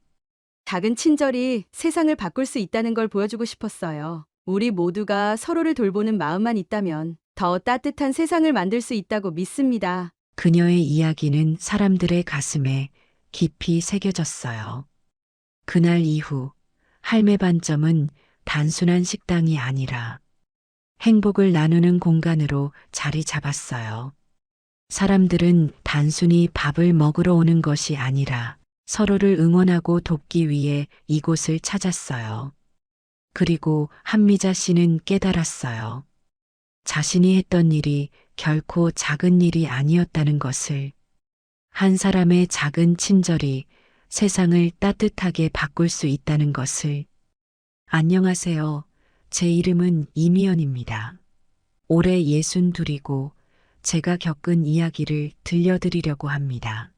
작은 친절이 세상을 바꿀 수 있다는 걸 보여주고 싶었어요. 우리 모두가 서로를 돌보는 마음만 있다면 더 따뜻한 세상을 만들 수 있다고 믿습니다. 그녀의 이야기는 사람들의 가슴에 깊이 새겨졌어요. 그날 이후 할매 반점은 단순한 식당이 아니라 행복을 나누는 공간으로 자리 잡았어요. 사람들은 단순히 밥을 먹으러 오는 것이 아니라 서로를 응원하고 돕기 위해 이곳을 찾았어요. 그리고 한미자 씨는 깨달았어요. 자신이 했던 일이 결코 작은 일이 아니었다는 것을. 한 사람의 작은 친절이 세상을 따뜻하게 바꿀 수 있다는 것을. 안녕하세요. 제 이름은 이미연입니다. 올해 62이고 제가 겪은 이야기를 들려드리려고 합니다.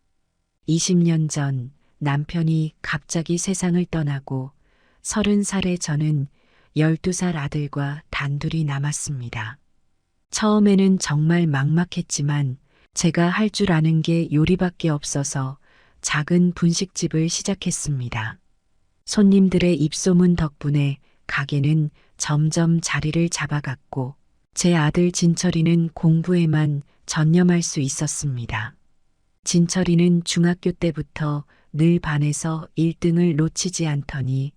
20년 전 남편이 갑자기 세상을 떠나고 30살의 저는 12살 아들과 단둘이 남았습니다. 처음에는 정말 막막했지만 제가 할 줄 아는 게 요리밖에 없어서 작은 분식집을 시작했습니다. 손님들의 입소문 덕분에 가게는 점점 자리를 잡아갔고 제 아들 진철이는 공부에만 전념할 수 있었습니다. 진철이는 중학교 때부터 늘 반에서 1등을 놓치지 않더니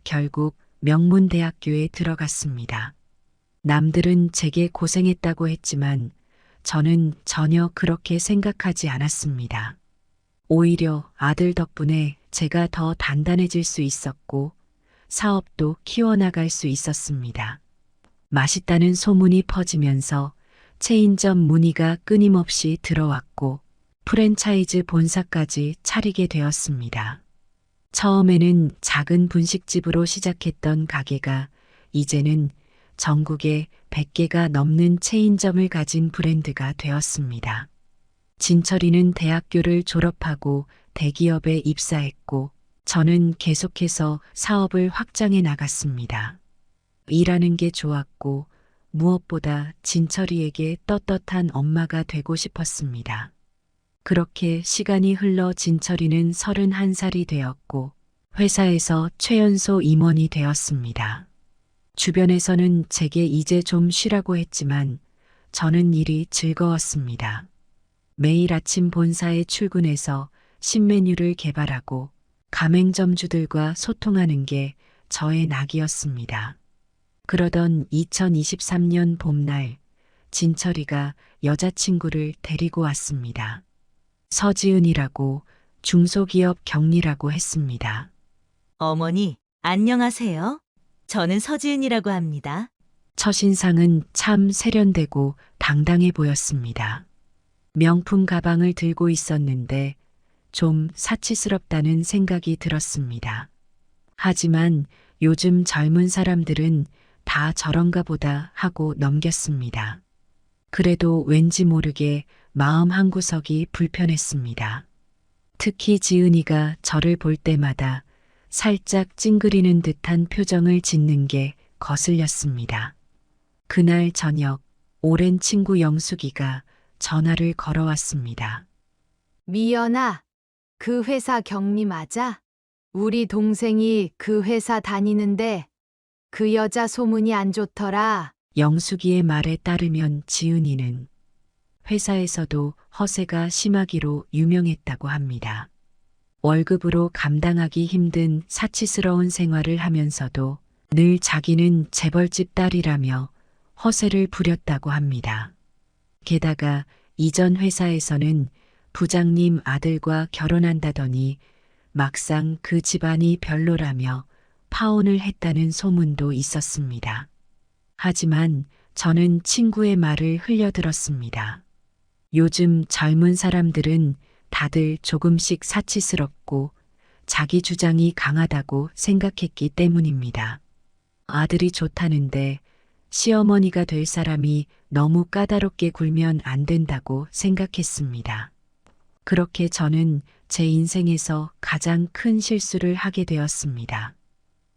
결국 명문대학교에 들어갔습니다. 남들은 제게 고생했다고 했지만 저는 전혀 그렇게 생각하지 않았습니다. 오히려 아들 덕분에 제가 더 단단해질 수 있었고 사업도 키워나갈 수 있었습니다. 맛있다는 소문이 퍼지면서 체인점 문의가 끊임없이 들어왔고 프랜차이즈 본사까지 차리게 되었습니다. 처음에는 작은 분식집으로 시작했던 가게가 이제는 전국에 100개가 넘는 체인점을 가진 브랜드가 되었습니다. 진철이는 대학교를 졸업하고 대기업에 입사했고 저는 계속해서 사업을 확장해 나갔습니다. 일하는 게 좋았고 무엇보다 진철이에게 떳떳한 엄마가 되고 싶었습니다. 그렇게 시간이 흘러 진철이는 31살이 되었고 회사에서 최연소 임원이 되었습니다. 주변에서는 제게 이제 좀 쉬라고 했지만 저는 일이 즐거웠습니다. 매일 아침 본사에 출근해서 신메뉴를 개발하고 가맹점주들과 소통하는 게 저의 낙이었습니다. 그러던 2023년 봄날, 진철이가 여자친구를 데리고 왔습니다. 서지은이라고 중소기업 경리라고 했습니다. 어머니, 안녕하세요. 저는 서지은이라고 합니다. 첫인상은 참 세련되고 당당해 보였습니다. 명품 가방을 들고 있었는데 좀 사치스럽다는 생각이 들었습니다. 하지만 요즘 젊은 사람들은 다 저런가 보다 하고 넘겼습니다. 그래도 왠지 모르게 마음 한구석이 불편했습니다. 특히 지은이가 저를 볼 때마다 살짝 찡그리는 듯한 표정을 짓는 게 거슬렸습니다. 그날 저녁, 오랜 친구 영숙이가 전화를 걸어왔습니다. 미연아, 그 회사 경리 맞아? 우리 동생이 그 회사 다니는데 그 여자 소문이 안 좋더라. 영숙이의 말에 따르면 지은이는 회사에서도 허세가 심하기로 유명했다고 합니다. 월급으로 감당하기 힘든 사치스러운 생활을 하면서도 늘 자기는 재벌집 딸이라며 허세를 부렸다고 합니다. 게다가 이전 회사에서는 부장님 아들과 결혼한다더니 막상 그 집안이 별로라며 파혼을 했다는 소문도 있었습니다. 하지만 저는 친구의 말을 흘려들었습니다. 요즘 젊은 사람들은 다들 조금씩 사치스럽고 자기 주장이 강하다고 생각했기 때문입니다. 아들이 좋다는데 시어머니가 될 사람이 너무 까다롭게 굴면 안 된다고 생각했습니다. 그렇게 저는 제 인생에서 가장 큰 실수를 하게 되었습니다.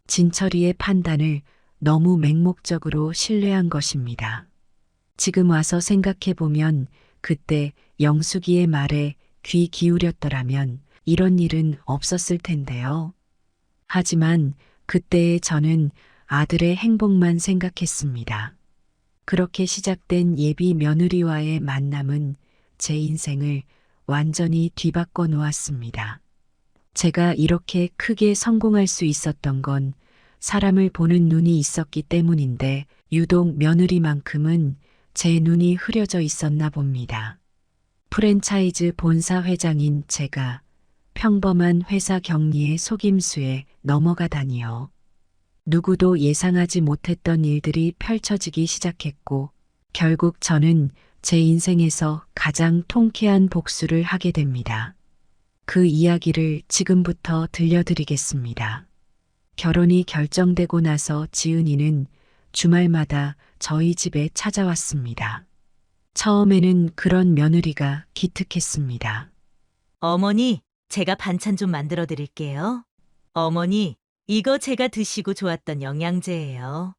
진철이의 판단을 너무 맹목적으로 신뢰한 것입니다. 지금 와서 생각해보면 그때 영숙이의 말에 귀 기울였더라면 이런 일은 없었을 텐데요. 하지만 그때의 저는 아들의 행복만 생각했습니다. 그렇게 시작된 예비 며느리와의 만남은 제 인생을 완전히 뒤바꿔 놓았습니다. 제가 이렇게 크게 성공할 수 있었던 건 사람을 보는 눈이 있었기 때문인데 유독 며느리만큼은 제 눈이 흐려져 있었나 봅니다. 프랜차이즈 본사 회장인 제가 평범한 회사 경리의 속임수에 넘어가다니요. 누구도 예상하지 못했던 일들이 펼쳐지기 시작했고 결국 저는 제 인생에서 가장 통쾌한 복수를 하게 됩니다. 그 이야기를 지금부터 들려드리겠습니다. 결혼이 결정되고 나서 지은이는 주말마다 저희 집에 찾아왔습니다. 처음에는 그런 며느리가 기특했습니다. 어머니, 제가 반찬 좀 만들어 드릴게요. 어머니, 이거 제가 드시고 좋았던 영양제예요.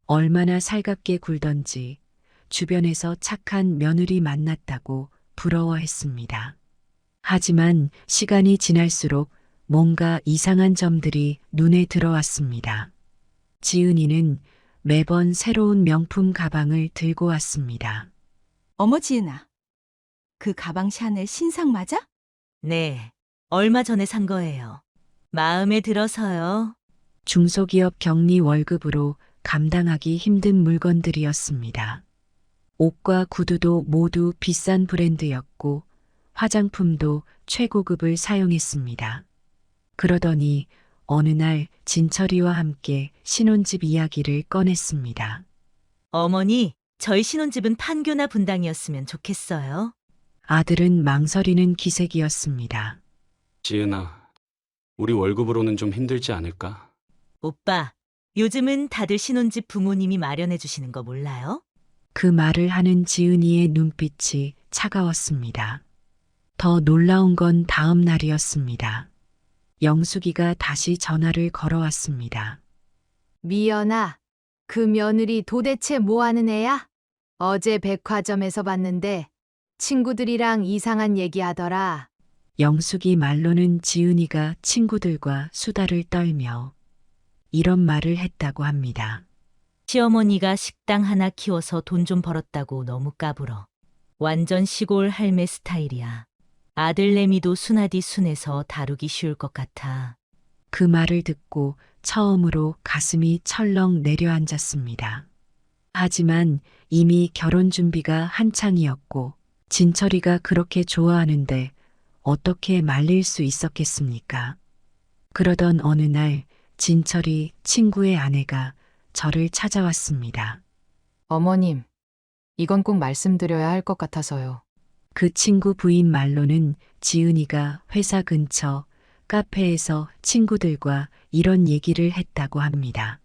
얼마나 살갑게 굴던지 주변에서 착한 며느리 만났다고 부러워했습니다. 하지만 시간이 지날수록 뭔가 이상한 점들이 눈에 들어왔습니다. 지은이는 매번 새로운 명품 가방을 들고 왔습니다. 어머 지은아, 그 가방 샤넬 신상 맞아? 네, 얼마 전에 산 거예요. 마음에 들어서요. 중소기업 격리 월급으로 감당하기 힘든 물건들이었습니다. 옷과 구두도 모두 비싼 브랜드였고 화장품도 최고급을 사용했습니다. 그러더니 어느 날 진철이와 함께 신혼집 이야기를 꺼냈습니다. 어머니, 저희 신혼집은 판교나 분당이었으면 좋겠어요. 아들은 망설이는 기색이었습니다. 지은아, 우리 월급으로는 좀 힘들지 않을까? 오빠, 요즘은 다들 신혼집 부모님이 마련해 주시는 거 몰라요? 그 말을 하는 지은이의 눈빛이 차가웠습니다. 더 놀라운 건 다음 날이었습니다. 영숙이가 다시 전화를 걸어왔습니다. 미연아, 그 며느리 도대체 뭐 하는 애야? 어제 백화점에서 봤는데 친구들이랑 이상한 얘기하더라. 영숙이 말로는 지은이가 친구들과 수다를 떨며 이런 말을 했다고 합니다. 시어머니가 식당 하나 키워서 돈 좀 벌었다고 너무 까불어. 완전 시골 할매 스타일이야. 아들내미도 순하디 순해서 다루기 쉬울 것 같아. 그 말을 듣고 처음으로 가슴이 철렁 내려앉았습니다. 하지만 이미 결혼 준비가 한창이었고 진철이가 그렇게 좋아하는데 어떻게 말릴 수 있었겠습니까? 그러던 어느 날 진철이 친구의 아내가 저를 찾아왔습니다. 어머님, 이건 꼭 말씀드려야 할 것 같아서요. 그 친구 부인 말로는 지은이가 회사 근처 카페에서 친구들과 이런 얘기를 했다고 합니다.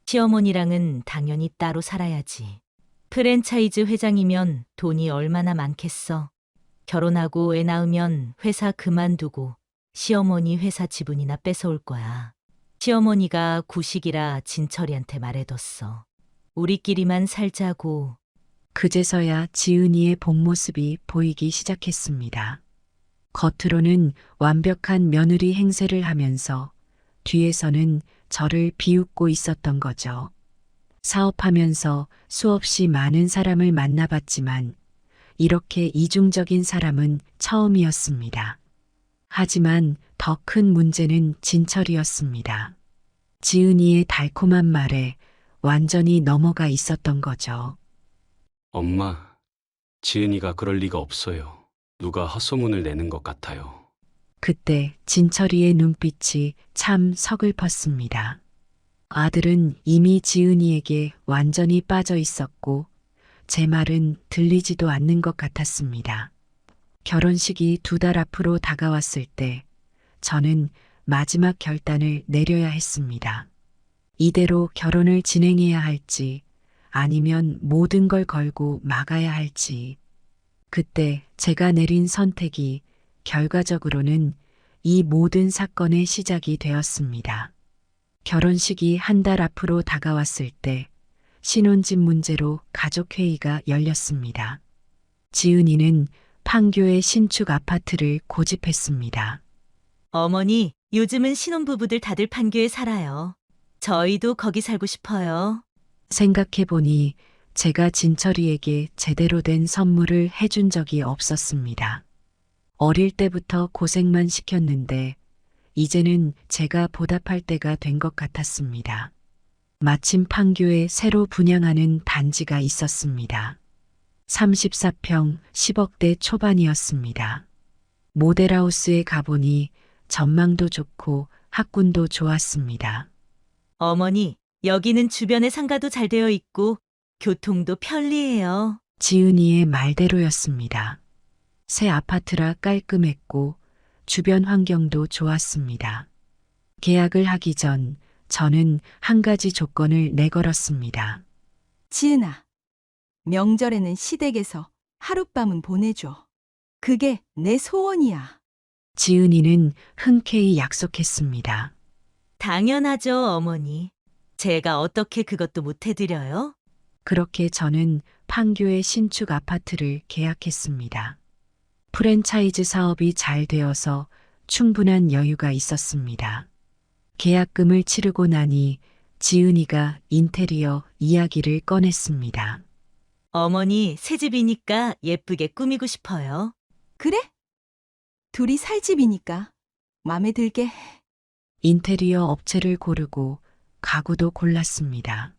시어머니랑은 당연히 따로 살아야지. 프랜차이즈 회장이면 돈이 얼마나 많겠어. 결혼하고 애 낳으면 회사 그만두고 시어머니 회사 지분이나 뺏어올 거야. 시어머니가 구식이라 진철이한테 말해뒀어. 우리끼리만 살자고. 그제서야 지은이의 본 모습이 보이기 시작했습니다. 겉으로는 완벽한 며느리 행세를 하면서 뒤에서는 저를 비웃고 있었던 거죠. 사업하면서 수없이 많은 사람을 만나봤지만 이렇게 이중적인 사람은 처음이었습니다. 하지만 더 큰 문제는 진철이었습니다. 지은이의 달콤한 말에 완전히 넘어가 있었던 거죠. 엄마, 지은이가 그럴 리가 없어요. 누가 헛소문을 내는 것 같아요. 그때 진철이의 눈빛이 참 서글펐습니다. 아들은 이미 지은이에게 완전히 빠져 있었고 제 말은 들리지도 않는 것 같았습니다. 결혼식이 2달 앞으로 다가왔을 때 저는 마지막 결단을 내려야 했습니다. 이대로 결혼을 진행해야 할지 아니면 모든 걸 걸고 막아야 할지. 그때 제가 내린 선택이 결과적으로는 이 모든 사건의 시작이 되었습니다. 결혼식이 1달 앞으로 다가왔을 때 신혼집 문제로 가족회의가 열렸습니다. 지은이는 판교의 신축 아파트를 고집했습니다. 어머니, 요즘은 신혼부부들 다들 판교에 살아요. 저희도 거기 살고 싶어요. 생각해보니 제가 진철이에게 제대로 된 선물을 해준 적이 없었습니다. 어릴 때부터 고생만 시켰는데 이제는 제가 보답할 때가 된 것 같았습니다. 마침 판교에 새로 분양하는 단지가 있었습니다. 34평 10억대 초반이었습니다. 모델하우스에 가보니 전망도 좋고 학군도 좋았습니다. 어머니, 여기는 주변에 상가도 잘 되어 있고 교통도 편리해요. 지은이의 말대로였습니다. 새 아파트라 깔끔했고 주변 환경도 좋았습니다. 계약을 하기 전 저는 한 가지 조건을 내걸었습니다. 지은아, 명절에는 시댁에서 하룻밤은 보내줘. 그게 내 소원이야. 지은이는 흔쾌히 약속했습니다. 당연하죠, 어머니. 제가 어떻게 그것도 못 해드려요? 그렇게 저는 판교의 신축 아파트를 계약했습니다. 프랜차이즈 사업이 잘 되어서 충분한 여유가 있었습니다. 계약금을 치르고 나니 지은이가 인테리어 이야기를 꺼냈습니다. 어머니, 새 집이니까 예쁘게 꾸미고 싶어요. 그래? 둘이 살 집이니까 맘에 들게 해. 인테리어 업체를 고르고 가구도 골랐습니다.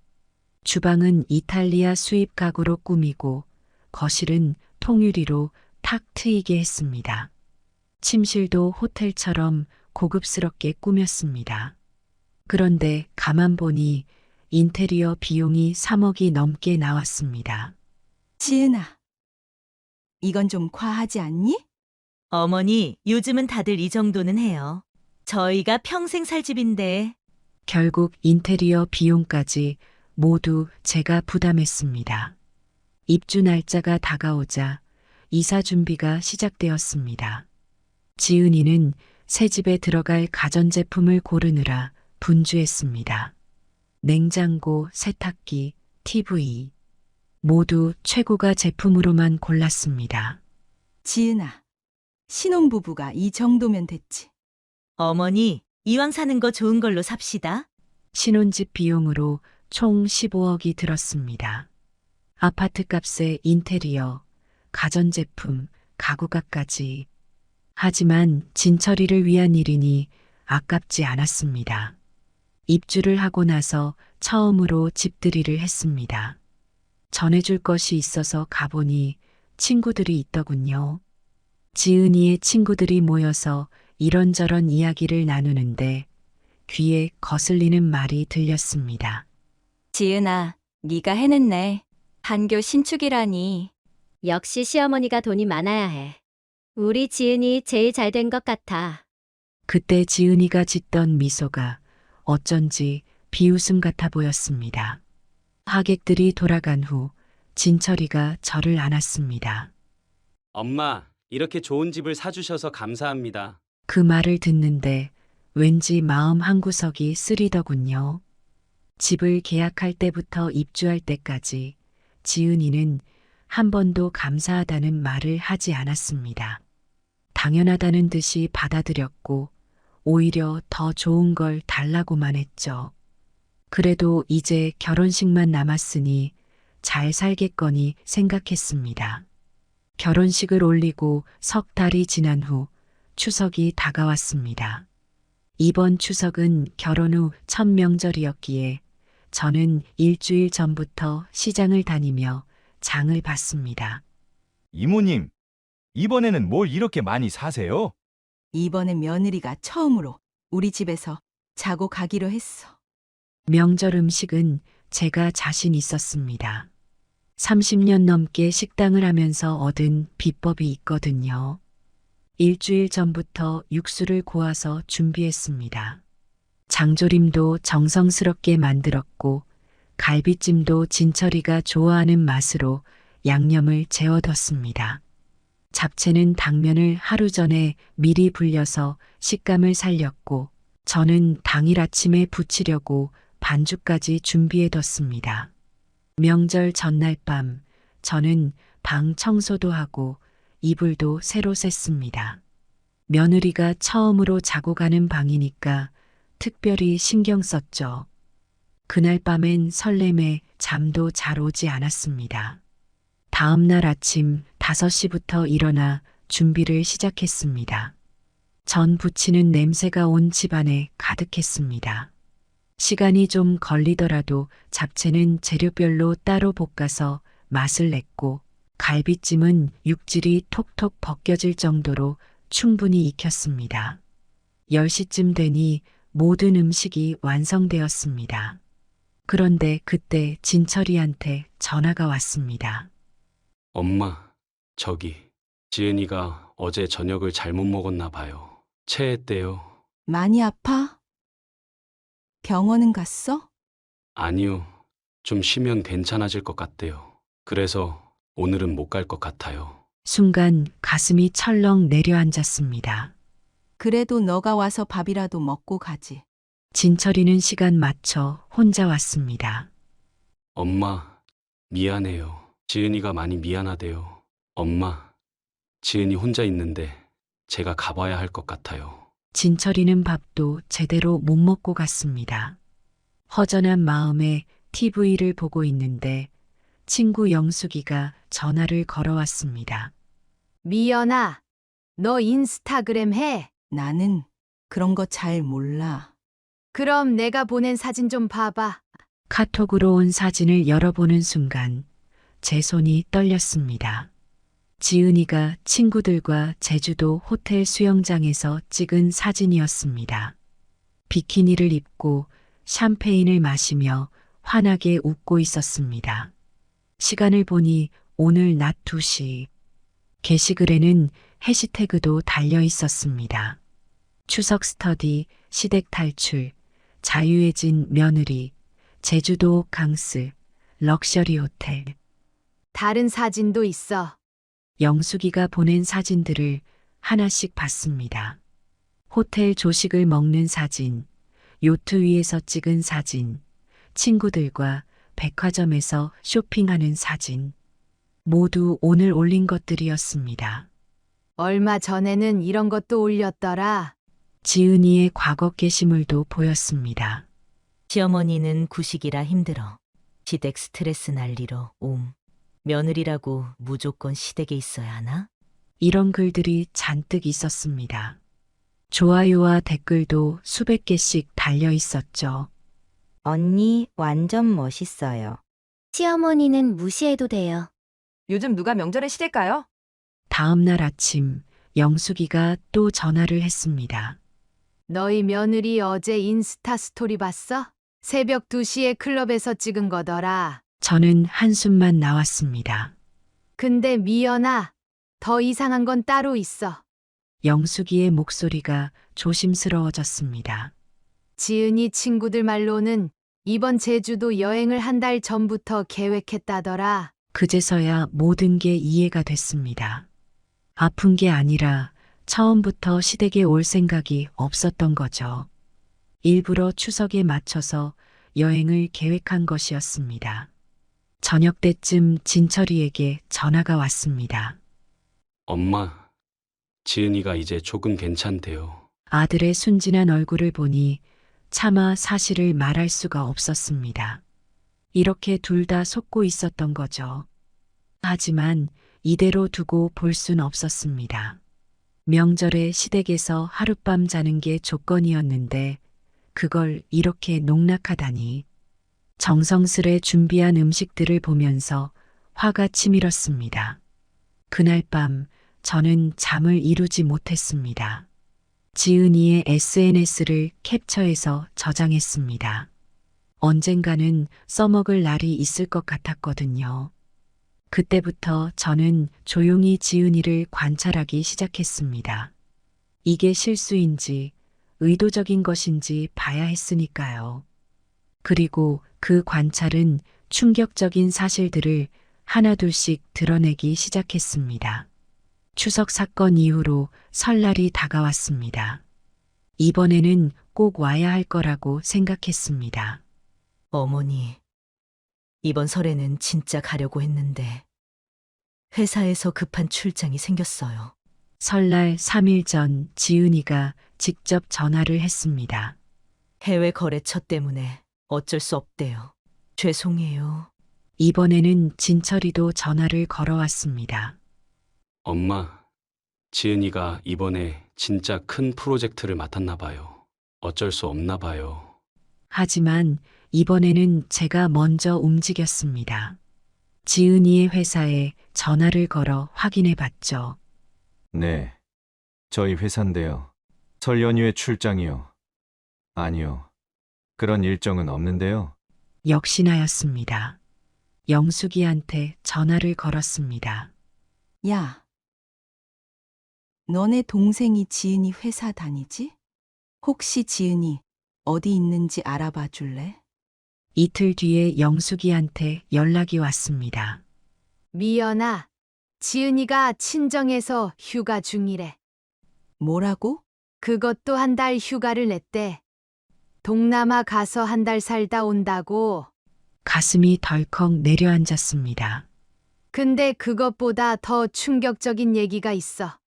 주방은 이탈리아 수입 가구로 꾸미고 거실은 통유리로 탁 트이게 했습니다. 침실도 호텔처럼 고급스럽게 꾸몄습니다. 그런데 가만 보니 인테리어 비용이 3억이 넘게 나왔습니다. 지은아, 이건 좀 과하지 않니? 어머니, 요즘은 다들 이 정도는 해요. 저희가 평생 살 집인데. 결국 인테리어 비용까지 모두 제가 부담했습니다. 입주 날짜가 다가오자 이사 준비가 시작되었습니다. 지은이는 새 집에 들어갈 가전제품을 고르느라 분주했습니다. 냉장고, 세탁기, TV 모두 최고가 제품으로만 골랐습니다. 지은아, 신혼부부가 이 정도면 됐지. 어머니, 이왕 사는 거 좋은 걸로 삽시다. 신혼집 비용으로 총 15억이 들었습니다. 아파트 값에 인테리어, 가전제품, 가구값까지. 하지만 진철이를 위한 일이니 아깝지 않았습니다. 입주를 하고 나서 처음으로 집들이를 했습니다. 전해줄 것이 있어서 가보니 친구들이 있더군요. 지은이의 친구들이 모여서 이런저런 이야기를 나누는데 귀에 거슬리는 말이 들렸습니다. 지은아, 네가 해냈네. 한교 신축이라니. 역시 시어머니가 돈이 많아야 해. 우리 지은이 제일 잘 된 것 같아. 그때 지은이가 짓던 미소가 어쩐지 비웃음 같아 보였습니다. 하객들이 돌아간 후 진철이가 저를 안았습니다. 엄마, 이렇게 좋은 집을 사주셔서 감사합니다. 그 말을 듣는데 왠지 마음 한구석이 쓰리더군요. 집을 계약할 때부터 입주할 때까지 지은이는 한 번도 감사하다는 말을 하지 않았습니다. 당연하다는 듯이 받아들였고 오히려 더 좋은 걸 달라고만 했죠. 그래도 이제 결혼식만 남았으니 잘 살겠거니 생각했습니다. 결혼식을 올리고 석 달이 지난 후 추석이 다가왔습니다. 이번 추석은 결혼 후 첫 명절이었기에 저는 일주일 전부터 시장을 다니며 장을 봤습니다. 이모님, 이번에는 뭘 이렇게 많이 사세요? 이번엔 며느리가 처음으로 우리 집에서 자고 가기로 했어. 명절 음식은 제가 자신 있었습니다. 30년 넘게 식당을 하면서 얻은 비법이 있거든요. 일주일 전부터 육수를 고아서 준비했습니다. 장조림도 정성스럽게 만들었고 갈비찜도 진철이가 좋아하는 맛으로 양념을 재워뒀습니다. 잡채는 당면을 하루 전에 미리 불려서 식감을 살렸고 저는 당일 아침에 부치려고 반죽까지 준비해뒀습니다. 명절 전날 밤 저는 방 청소도 하고 이불도 새로 샜습니다. 며느리가 처음으로 자고 가는 방이니까 특별히 신경 썼죠. 그날 밤엔 설렘에 잠도 잘 오지 않았습니다. 다음 날 아침 5시부터 일어나 준비를 시작했습니다. 전 부치는 냄새가 온 집안에 가득했습니다. 시간이 좀 걸리더라도 잡채는 재료별로 따로 볶아서 맛을 냈고 갈비찜은 육질이 톡톡 벗겨질 정도로 충분히 익혔습니다. 10시쯤 되니 모든 음식이 완성되었습니다. 그런데 그때 진철이한테 전화가 왔습니다. 엄마, 저기 지은이가 어제 저녁을 잘못 먹었나 봐요. 체했대요. 많이 아파? 병원은 갔어? 아니요. 좀 쉬면 괜찮아질 것 같대요. 그래서 오늘은 못 갈 것 같아요. 순간 가슴이 철렁 내려앉았습니다. 그래도 너가 와서 밥이라도 먹고 가지. 진철이는 시간 맞춰 혼자 왔습니다. 엄마, 미안해요. 지은이가 많이 미안하대요. 엄마, 지은이 혼자 있는데 제가 가봐야 할 것 같아요. 진철이는 밥도 제대로 못 먹고 갔습니다. 허전한 마음에 TV를 보고 있는데 친구 영숙이가 전화를 걸어왔습니다. 미연아, 너 인스타그램 해? 나는 그런 거 잘 몰라. 그럼 내가 보낸 사진 좀 봐봐. 카톡으로 온 사진을 열어보는 순간 제 손이 떨렸습니다. 지은이가 친구들과 제주도 호텔 수영장에서 찍은 사진이었습니다. 비키니를 입고 샴페인을 마시며 환하게 웃고 있었습니다. 시간을 보니 오늘 낮 2시. 게시글에는 해시태그도 달려 있었습니다. 추석 스터디, 시댁 탈출, 자유해진 며느리, 제주도 강스, 럭셔리 호텔. 다른 사진도 있어. 영숙이가 보낸 사진들을 하나씩 봤습니다. 호텔 조식을 먹는 사진, 요트 위에서 찍은 사진, 친구들과 백화점에서 쇼핑하는 사진. 모두 오늘 올린 것들이었습니다. 얼마 전에는 이런 것도 올렸더라. 지은이의 과거 게시물도 보였습니다. 시어머니는 구식이라 힘들어. 시댁 스트레스 난리로 며느리라고 무조건 시댁에 있어야 하나? 이런 글들이 잔뜩 있었습니다. 좋아요와 댓글도 수백 개씩 달려 있었죠. 언니 완전 멋있어요. 시어머니는 무시해도 돼요. 요즘 누가 명절에 시댁 가요? 다음 날 아침 영숙이가 또 전화를 했습니다. 너희 며느리 어제 인스타 스토리 봤어? 새벽 2시에 클럽에서 찍은 거더라. 저는 한숨만 나왔습니다. 근데 미연아, 더 이상한 건 따로 있어. 영숙이의 목소리가 조심스러워졌습니다. 지은이 친구들 말로는 이번 제주도 여행을 한 달 전부터 계획했다더라. 그제서야 모든 게 이해가 됐습니다. 아픈 게 아니라 처음부터 시댁에 올 생각이 없었던 거죠. 일부러 추석에 맞춰서 여행을 계획한 것이었습니다. 저녁 때쯤 진철이에게 전화가 왔습니다. 엄마, 지은이가 이제 조금 괜찮대요. 아들의 순진한 얼굴을 보니 차마 사실을 말할 수가 없었습니다. 이렇게 둘 다 속고 있었던 거죠. 하지만 이대로 두고 볼 순 없었습니다. 명절에 시댁에서 하룻밤 자는 게 조건이었는데 그걸 이렇게 농락하다니. 정성스레 준비한 음식들을 보면서 화가 치밀었습니다. 그날 밤 저는 잠을 이루지 못했습니다. 지은이의 SNS를 캡처해서 저장했습니다. 언젠가는 써먹을 날이 있을 것 같았거든요. 그때부터 저는 조용히 지은이를 관찰하기 시작했습니다. 이게 실수인지 의도적인 것인지 봐야 했으니까요. 그리고 그 관찰은 충격적인 사실들을 하나둘씩 드러내기 시작했습니다. 추석 사건 이후로 설날이 다가왔습니다. 이번에는 꼭 와야 할 거라고 생각했습니다. 어머니, 이번 설에는 진짜 가려고 했는데 회사에서 급한 출장이 생겼어요. 설날 3일 전 지은이가 직접 전화를 했습니다. 해외 거래처 때문에 어쩔 수 없대요. 죄송해요. 이번에는 진철이도 전화를 걸어왔습니다. 엄마, 지은이가 이번에 진짜 큰 프로젝트를 맡았나 봐요. 어쩔 수 없나 봐요. 하지만 이번에는 제가 먼저 움직였습니다. 지은이의 회사에 전화를 걸어 확인해 봤죠. 네, 저희 회사인데요. 설 연휴에 출장이요. 아니요, 그런 일정은 없는데요. 역시나였습니다. 영숙이한테 전화를 걸었습니다. 야, 너네 동생이 지은이 회사 다니지? 혹시 지은이 어디 있는지 알아봐 줄래? 이틀 뒤에 영숙이한테 연락이 왔습니다. 미연아, 지은이가 친정에서 휴가 중이래. 뭐라고? 그것도 한 달 휴가를 냈대. 동남아 가서 한 달 살다 온다고. 가슴이 덜컥 내려앉았습니다. 근데 그것보다 더 충격적인 얘기가 있어.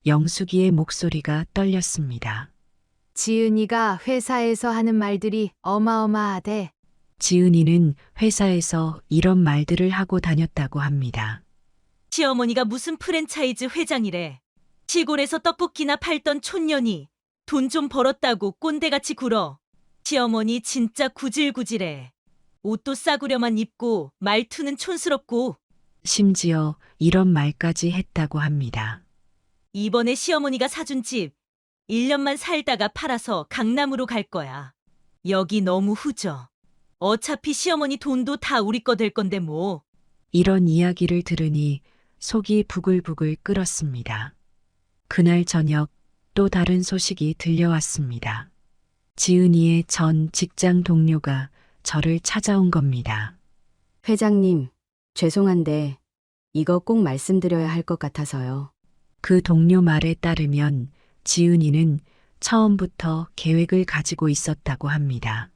영숙이의 목소리가 떨렸습니다. 지은이가 회사에서 하는 말들이 어마어마하대. 지은이는 회사에서 이런 말들을 하고 다녔다고 합니다. 시어머니가 무슨 프랜차이즈 회장이래. 시골에서 떡볶이나 팔던 촌년이 돈 좀 벌었다고 꼰대같이 굴어. 시어머니 진짜 구질구질해. 옷도 싸구려만 입고 말투는 촌스럽고. 심지어 이런 말까지 했다고 합니다. 이번에 시어머니가 사준 집 1년만 살다가 팔아서 강남으로 갈 거야. 여기 너무 후져. 어차피 시어머니 돈도 다 우리 거 될 건데 뭐. 이런 이야기를 들으니 속이 부글부글 끓었습니다. 그날 저녁 또 다른 소식이 들려왔습니다. 지은이의 전 직장 동료가 저를 찾아온 겁니다. 회장님, 죄송한데 이거 꼭 말씀드려야 할 것 같아서요. 그 동료 말에 따르면 지은이는 처음부터 계획을 가지고 있었다고 합니다.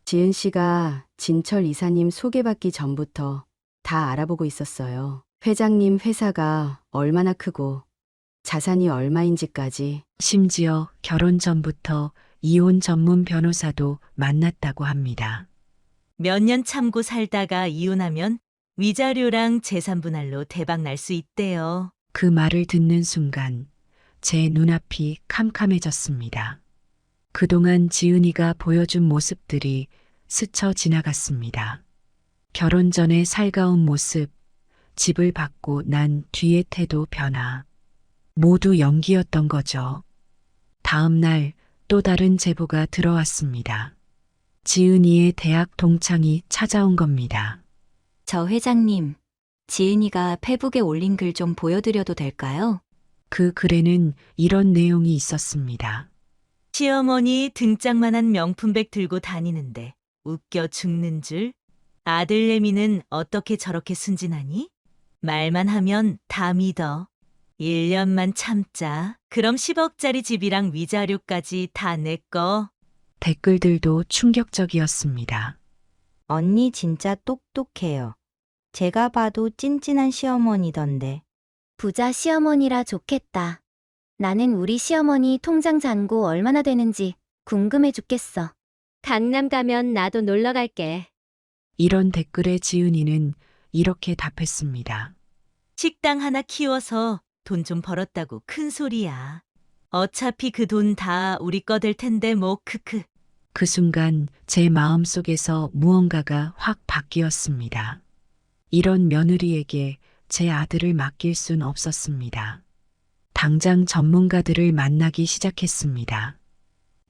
지은 씨가 진철 이사님 소개받기 전부터 다 알아보고 있었어요. 회장님 회사가 얼마나 크고 자산이 얼마인지까지. 심지어 결혼 전부터 이혼 전문 변호사도 만났다고 합니다. 몇 년 참고 살다가 이혼하면 위자료랑 재산 분할로 대박 날 수 있대요. 그 말을 듣는 순간 제 눈앞이 캄캄해졌습니다. 그동안 지은이가 보여준 모습들이 스쳐 지나갔습니다. 결혼 전에 살가운 모습, 집을 받고 난 뒤의 태도 변화. 모두 연기였던 거죠. 다음 날 또 다른 제보가 들어왔습니다. 지은이의 대학 동창이 찾아온 겁니다. 저 회장님, 지은이가 페북에 올린 글 좀 보여드려도 될까요? 그 글에는 이런 내용이 있었습니다. 시어머니 등짝만한 명품백 들고 다니는데 웃겨 죽는 줄? 아들내미는 어떻게 저렇게 순진하니? 말만 하면 다 믿어. 1년만 참자. 그럼 10억짜리 집이랑 위자료까지 다 내 거. 댓글들도 충격적이었습니다. 언니 진짜 똑똑해요. 제가 봐도 찐찐한 시어머니던데. 부자 시어머니라 좋겠다. 나는 우리 시어머니 통장 잔고 얼마나 되는지 궁금해 죽겠어. 강남 가면 나도 놀러 갈게. 이런 댓글에 지은이는 이렇게 답했습니다. 식당 하나 키워서 돈 좀 벌었다고 큰 소리야. 어차피 그 돈 다 우리 거 될 텐데 뭐 크크. 그 순간 제 마음속에서 무언가가 확 바뀌었습니다. 이런 며느리에게 제 아들을 맡길 순 없었습니다. 당장 전문가들을 만나기 시작했습니다.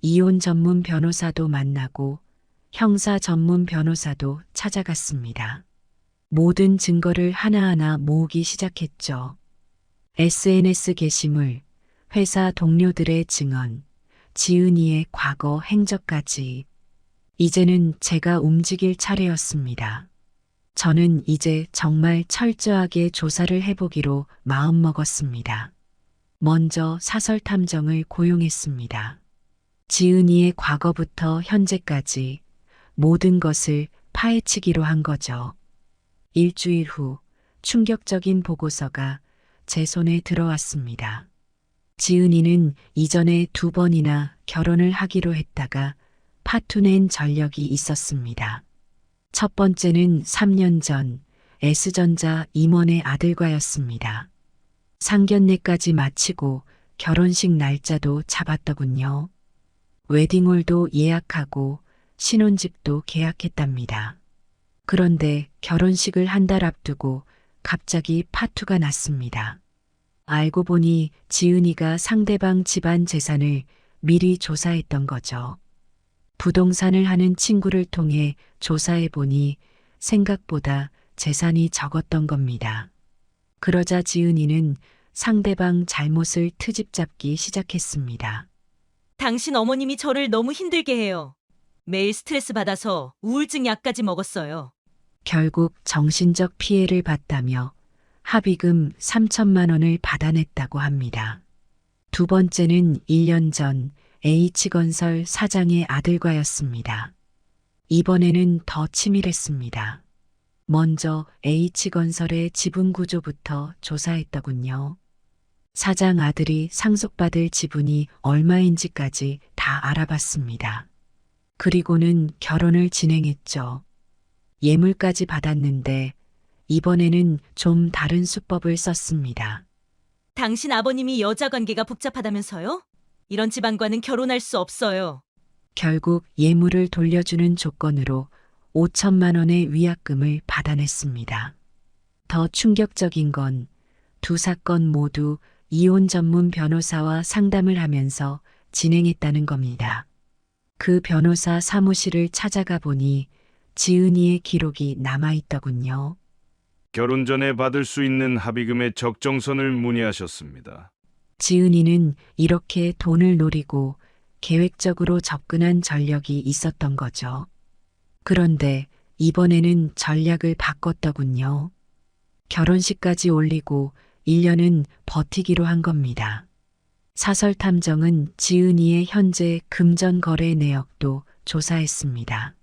이혼 전문 변호사도 만나고 형사 전문 변호사도 찾아갔습니다. 모든 증거를 하나하나 모으기 시작했죠. SNS 게시물, 회사 동료들의 증언, 지은이의 과거 행적까지. 이제는 제가 움직일 차례였습니다. 저는 이제 정말 철저하게 조사를 해보기로 마음먹었습니다. 먼저 사설 탐정을 고용했습니다. 지은이의 과거부터 현재까지 모든 것을 파헤치기로 한 거죠. 일주일 후 충격적인 보고서가 제 손에 들어왔습니다. 지은이는 이전에 2번이나 결혼을 하기로 했다가 파투낸 전력이 있었습니다. 첫 번째는 3년 전 S전자 임원의 아들과였습니다. 상견례까지 마치고 결혼식 날짜도 잡았더군요. 웨딩홀도 예약하고 신혼집도 계약했답니다. 그런데 결혼식을 한 달 앞두고 갑자기 파투가 났습니다. 알고 보니 지은이가 상대방 집안 재산을 미리 조사했던 거죠. 부동산을 하는 친구를 통해 조사해 보니 생각보다 재산이 적었던 겁니다. 그러자 지은이는 상대방 잘못을 트집 잡기 시작했습니다. 당신 어머님이 저를 너무 힘들게 해요. 매일 스트레스 받아서 우울증 약까지 먹었어요. 결국 정신적 피해를 봤다며 합의금 3천만 원을 받아냈다고 합니다. 두 번째는 1년 전 H건설 사장의 아들과였습니다. 이번에는 더 치밀했습니다. 먼저 H건설의 지분 구조부터 조사했더군요. 사장 아들이 상속받을 지분이 얼마인지까지 다 알아봤습니다. 그리고는 결혼을 진행했죠. 예물까지 받았는데 이번에는 좀 다른 수법을 썼습니다. 당신 아버님이 여자 관계가 복잡하다면서요? 이런 집안과는 결혼할 수 없어요. 결국 예물을 돌려주는 조건으로 5천만 원의 위약금을 받아냈습니다. 더 충격적인 건 두 사건 모두 이혼 전문 변호사와 상담을 하면서 진행했다는 겁니다. 그 변호사 사무실을 찾아가 보니 지은이의 기록이 남아있더군요. 결혼 전에 받을 수 있는 합의금의 적정선을 문의하셨습니다. 지은이는 이렇게 돈을 노리고 계획적으로 접근한 전력이 있었던 거죠. 그런데 이번에는 전략을 바꿨더군요. 결혼식까지 올리고 1년은 버티기로 한 겁니다. 사설 탐정은 지은이의 현재 금전 거래 내역도 조사했습니다.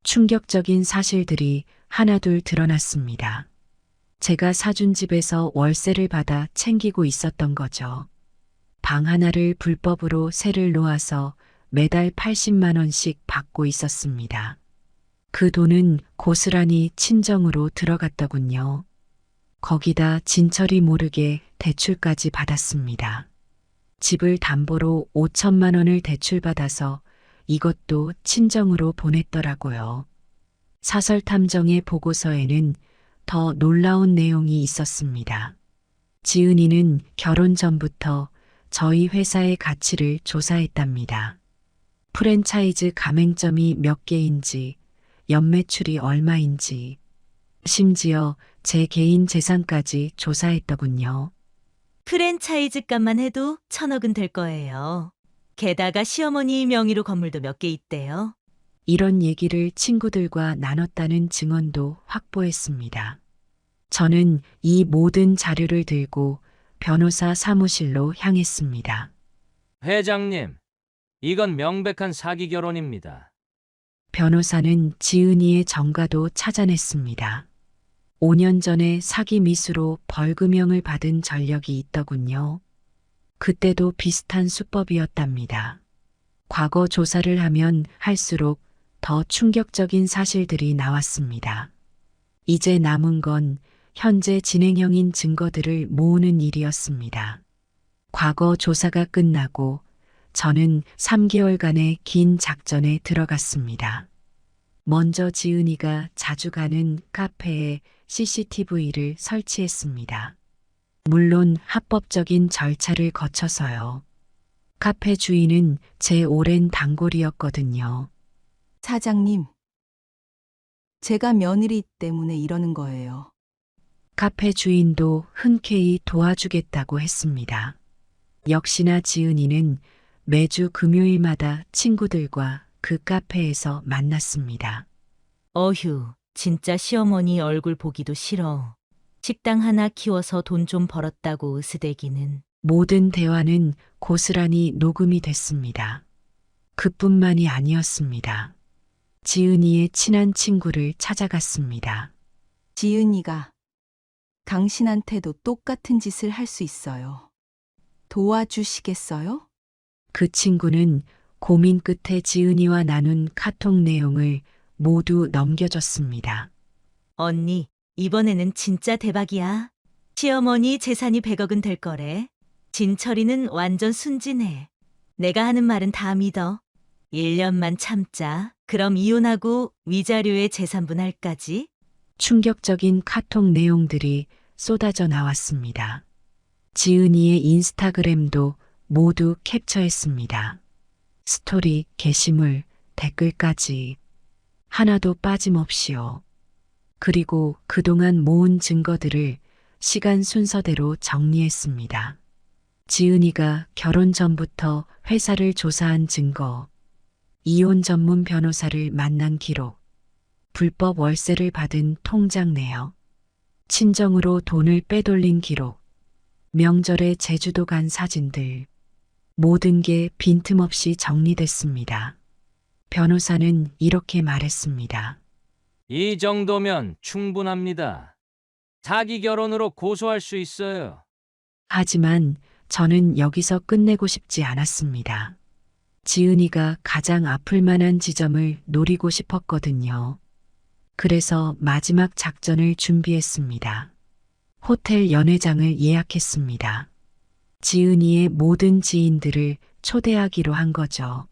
충격적인 사실들이 하나둘 드러났습니다. 제가 사준 집에서 월세를 받아 챙기고 있었던 거죠. 방 하나를 불법으로 세를 놓아서 매달 80만 원씩 받고 있었습니다. 그 돈은 고스란히 친정으로 들어갔더군요. 거기다 진철이 모르게 대출까지 받았습니다. 집을 담보로 5천만 원을 대출받아서 이것도 친정으로 보냈더라고요. 사설탐정의 보고서에는 더 놀라운 내용이 있었습니다. 지은이는 결혼 전부터 저희 회사의 가치를 조사했답니다. 프랜차이즈 가맹점이 몇 개인지, 연매출이 얼마인지, 심지어 제 개인 재산까지 조사했더군요. 프랜차이즈 값만 해도 1,000억은 될 거예요. 게다가 시어머니 명의로 건물도 몇 개 있대요. 이런 얘기를 친구들과 나눴다는 증언도 확보했습니다. 저는 이 모든 자료를 들고 변호사 사무실로 향했습니다. 회장님, 이건 명백한 사기 결혼입니다. 변호사는 지은이의 정가도 찾아냈습니다. 5년 전에 사기 미수로 벌금형을 받은 전력이 있더군요. 그때도 비슷한 수법이었답니다. 과거 조사를 하면 할수록 더 충격적인 사실들이 나왔습니다. 이제 남은 건 현재 진행형인 증거들을 모으는 일이었습니다. 과거 조사가 끝나고 저는 3개월간의 긴 작전에 들어갔습니다. 먼저 지은이가 자주 가는 카페에 CCTV를 설치했습니다. 물론 합법적인 절차를 거쳐서요. 카페 주인은 제 오랜 단골이었거든요. 사장님, 제가 며느리 때문에 이러는 거예요. 카페 주인도 흔쾌히 도와주겠다고 했습니다. 역시나 지은이는 매주 금요일마다 친구들과 그 카페에서 만났습니다. 어휴, 진짜 시어머니 얼굴 보기도 싫어. 식당 하나 키워서 돈 좀 벌었다고 으스대기는. 모든 대화는 고스란히 녹음이 됐습니다. 그뿐만이 아니었습니다. 지은이의 친한 친구를 찾아갔습니다. 지은이가 당신한테도 똑같은 짓을 할 수 있어요. 도와주시겠어요? 그 친구는 고민 끝에 지은이와 나눈 카톡 내용을 모두 넘겨줬습니다. 언니, 이번에는 진짜 대박이야. 시어머니 재산이 100억은 될 거래. 진철이는 완전 순진해. 내가 하는 말은 다 믿어. 1년만 참자. 그럼 이혼하고 위자료에 재산분할까지? 충격적인 카톡 내용들이 쏟아져 나왔습니다. 지은이의 인스타그램도 모두 캡처했습니다. 스토리, 게시물, 댓글까지 하나도 빠짐없이요. 그리고 그동안 모은 증거들을 시간 순서대로 정리했습니다. 지은이가 결혼 전부터 회사를 조사한 증거, 이혼 전문 변호사를 만난 기록, 불법 월세를 받은 통장 내역, 친정으로 돈을 빼돌린 기록, 명절에 제주도 간 사진들, 모든 게 빈틈없이 정리됐습니다. 변호사는 이렇게 말했습니다. 이 정도면 충분합니다. 사기 결혼으로 고소할 수 있어요. 하지만 저는 여기서 끝내고 싶지 않았습니다. 지은이가 가장 아플 만한 지점을 노리고 싶었거든요. 그래서 마지막 작전을 준비했습니다. 호텔 연회장을 예약했습니다. 지은이의 모든 지인들을 초대하기로 한 거죠.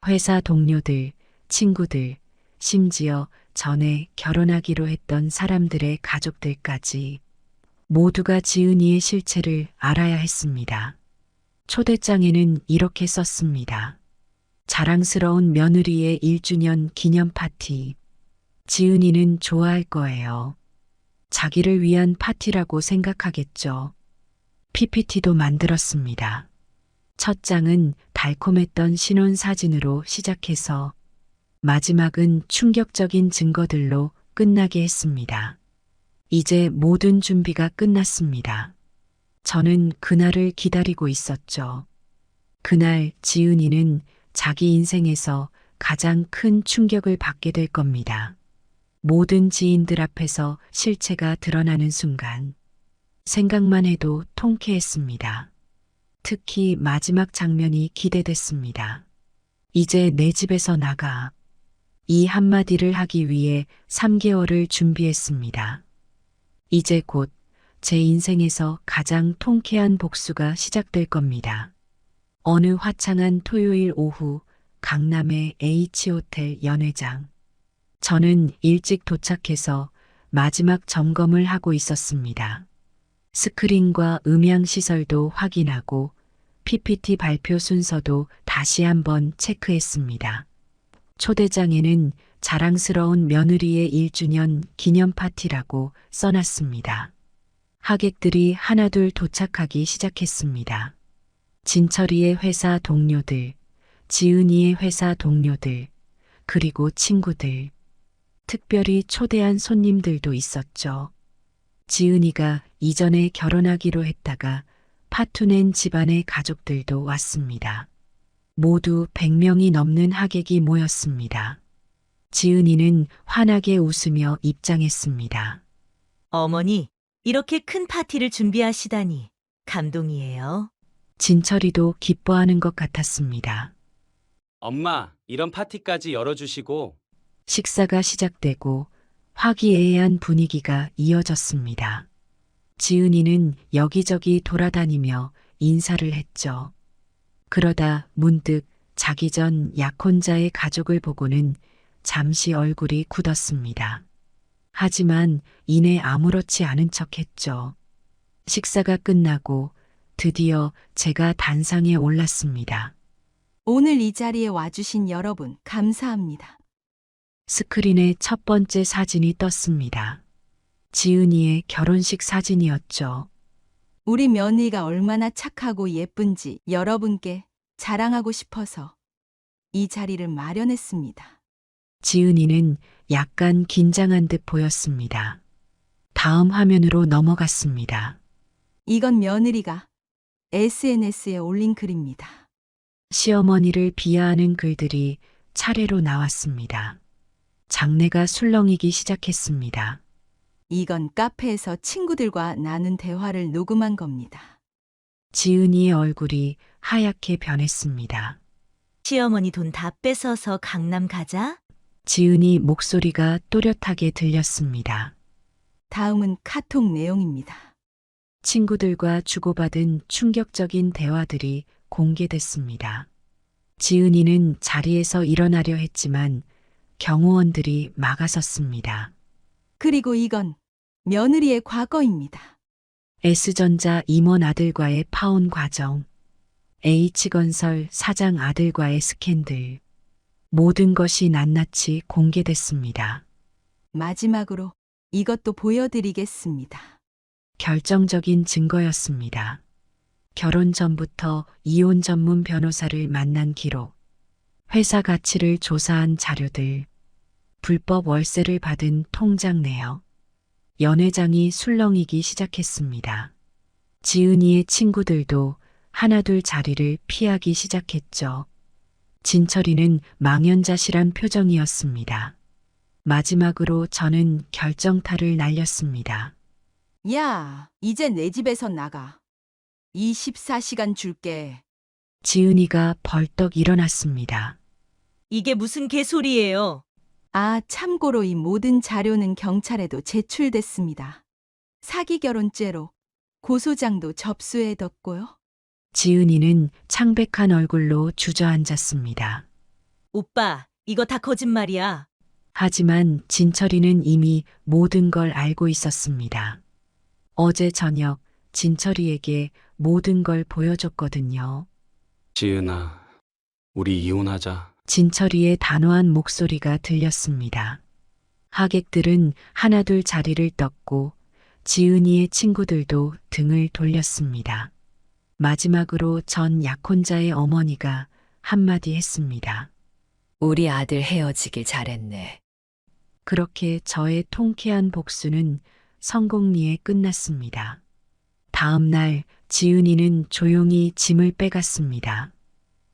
회사 동료들, 친구들, 심지어 전에 결혼하기로 했던 사람들의 가족들까지 모두가 지은이의 실체를 알아야 했습니다. 초대장에는 이렇게 썼습니다. 자랑스러운 며느리의 1주년 기념 파티. 지은이는 좋아할 거예요. 자기를 위한 파티라고 생각하겠죠. PPT도 만들었습니다. 첫 장은 달콤했던 신혼 사진으로 시작해서 마지막은 충격적인 증거들로 끝나게 했습니다. 이제 모든 준비가 끝났습니다. 저는 그날을 기다리고 있었죠. 그날 지은이는 자기 인생에서 가장 큰 충격을 받게 될 겁니다. 모든 지인들 앞에서 실체가 드러나는 순간 생각만 해도 통쾌했습니다. 특히 마지막 장면이 기대됐습니다. 이제 내 집에서 나가. 이 한마디를 하기 위해 3개월을 준비했습니다. 이제 곧 제 인생에서 가장 통쾌한 복수가 시작될 겁니다. 어느 화창한 토요일 오후 강남의 H호텔 연회장. 저는 일찍 도착해서 마지막 점검을 하고 있었습니다. 스크린과 음향 시설도 확인하고 PPT 발표 순서도 다시 한번 체크했습니다. 초대장에는 자랑스러운 며느리의 1주년 기념 파티라고 써놨습니다. 하객들이 하나둘 도착하기 시작했습니다. 진철이의 회사 동료들, 지은이의 회사 동료들, 그리고 친구들. 특별히 초대한 손님들도 있었죠. 지은이가 이전에 결혼하기로 했다가 파투낸 집안의 가족들도 왔습니다. 모두 100명이 넘는 하객이 모였습니다. 지은이는 환하게 웃으며 입장했습니다. 어머니, 이렇게 큰 파티를 준비하시다니 감동이에요. 진철이도 기뻐하는 것 같았습니다. 엄마, 이런 파티까지 열어주시고. 식사가 시작되고 화기애애한 분위기가 이어졌습니다. 지은이는 여기저기 돌아다니며 인사를 했죠. 그러다 문득 자기 전 약혼자의 가족을 보고는 잠시 얼굴이 굳었습니다. 하지만 이내 아무렇지 않은 척했죠. 식사가 끝나고 드디어 제가 단상에 올랐습니다. 오늘 이 자리에 와주신 여러분 감사합니다. 스크린에 첫 번째 사진이 떴습니다. 지은이의 결혼식 사진이었죠. 우리 며느리가 얼마나 착하고 예쁜지 여러분께 자랑하고 싶어서 이 자리를 마련했습니다. 지은이는 약간 긴장한 듯 보였습니다. 다음 화면으로 넘어갔습니다. 이건 며느리가 SNS에 올린 글입니다. 시어머니를 비하하는 글들이 차례로 나왔습니다. 장내가 술렁이기 시작했습니다. 이건 카페에서 친구들과 나눈 대화를 녹음한 겁니다. 지은이의 얼굴이 하얗게 변했습니다. 시어머니 돈 다 뺏어서 강남 가자? 지은이 목소리가 또렷하게 들렸습니다. 다음은 카톡 내용입니다. 친구들과 주고받은 충격적인 대화들이 공개됐습니다. 지은이는 자리에서 일어나려 했지만 경호원들이 막아섰습니다. 그리고 이건 며느리의 과거입니다. S전자 임원 아들과의 파혼 과정, H건설 사장 아들과의 스캔들, 모든 것이 낱낱이 공개됐습니다. 마지막으로 이것도 보여드리겠습니다. 결정적인 증거였습니다. 결혼 전부터 이혼 전문 변호사를 만난 기록, 회사 가치를 조사한 자료들, 불법 월세를 받은 통장 내역, 연회장이 술렁이기 시작했습니다. 지은이의 친구들도 하나둘 자리를 피하기 시작했죠. 진철이는 망연자실한 표정이었습니다. 마지막으로 저는 결정타를 날렸습니다. 야, 이제 내 집에서 나가. 24시간 줄게. 지은이가 벌떡 일어났습니다. 이게 무슨 개소리예요? 아, 참고로 이 모든 자료는 경찰에도 제출됐습니다. 사기 결혼죄로 고소장도 접수해뒀고요. 지은이는 창백한 얼굴로 주저앉았습니다. 오빠, 이거 다 거짓말이야. 하지만 진철이는 이미 모든 걸 알고 있었습니다. 어제 저녁 진철이에게 모든 걸 보여줬거든요. 지은아, 우리 이혼하자. 진철이의 단호한 목소리가 들렸습니다. 하객들은 하나둘 자리를 떴고 지은이의 친구들도 등을 돌렸습니다. 마지막으로 전 약혼자의 어머니가 한마디 했습니다. 우리 아들 헤어지길 잘했네. 그렇게 저의 통쾌한 복수는 성공리에 끝났습니다. 다음 날 지은이는 조용히 짐을 빼갔습니다.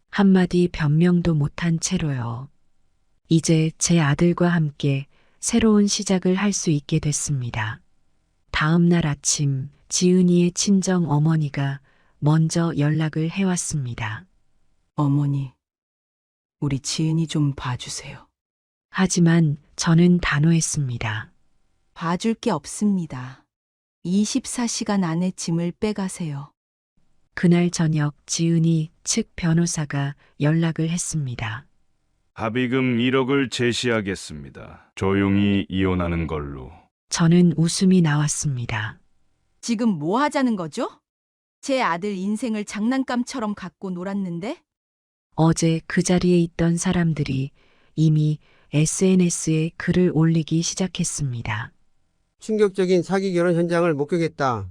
한마디 변명도 못한 채로요. 이제 제 아들과 함께 새로운 시작을 할 수 있게 됐습니다. 다음 날 아침 지은이의 친정 어머니가 먼저 연락을 해왔습니다. 어머니, 우리 지은이 좀 봐주세요. 하지만 저는 단호했습니다. 봐줄 게 없습니다. 24시간 안에 짐을 빼가세요. 그날 저녁 지은이 측 변호사가 연락을 했습니다. 합의금 1억을 제시하겠습니다. 조용히 이혼하는 걸로. 저는 웃음이 나왔습니다. 지금 뭐 하자는 거죠? 제 아들 인생을 장난감처럼 갖고 놀았는데? 어제 그 자리에 있던 사람들이 이미 SNS에 글을 올리기 시작했습니다. 충격적인 사기 결혼 현장을 목격했다.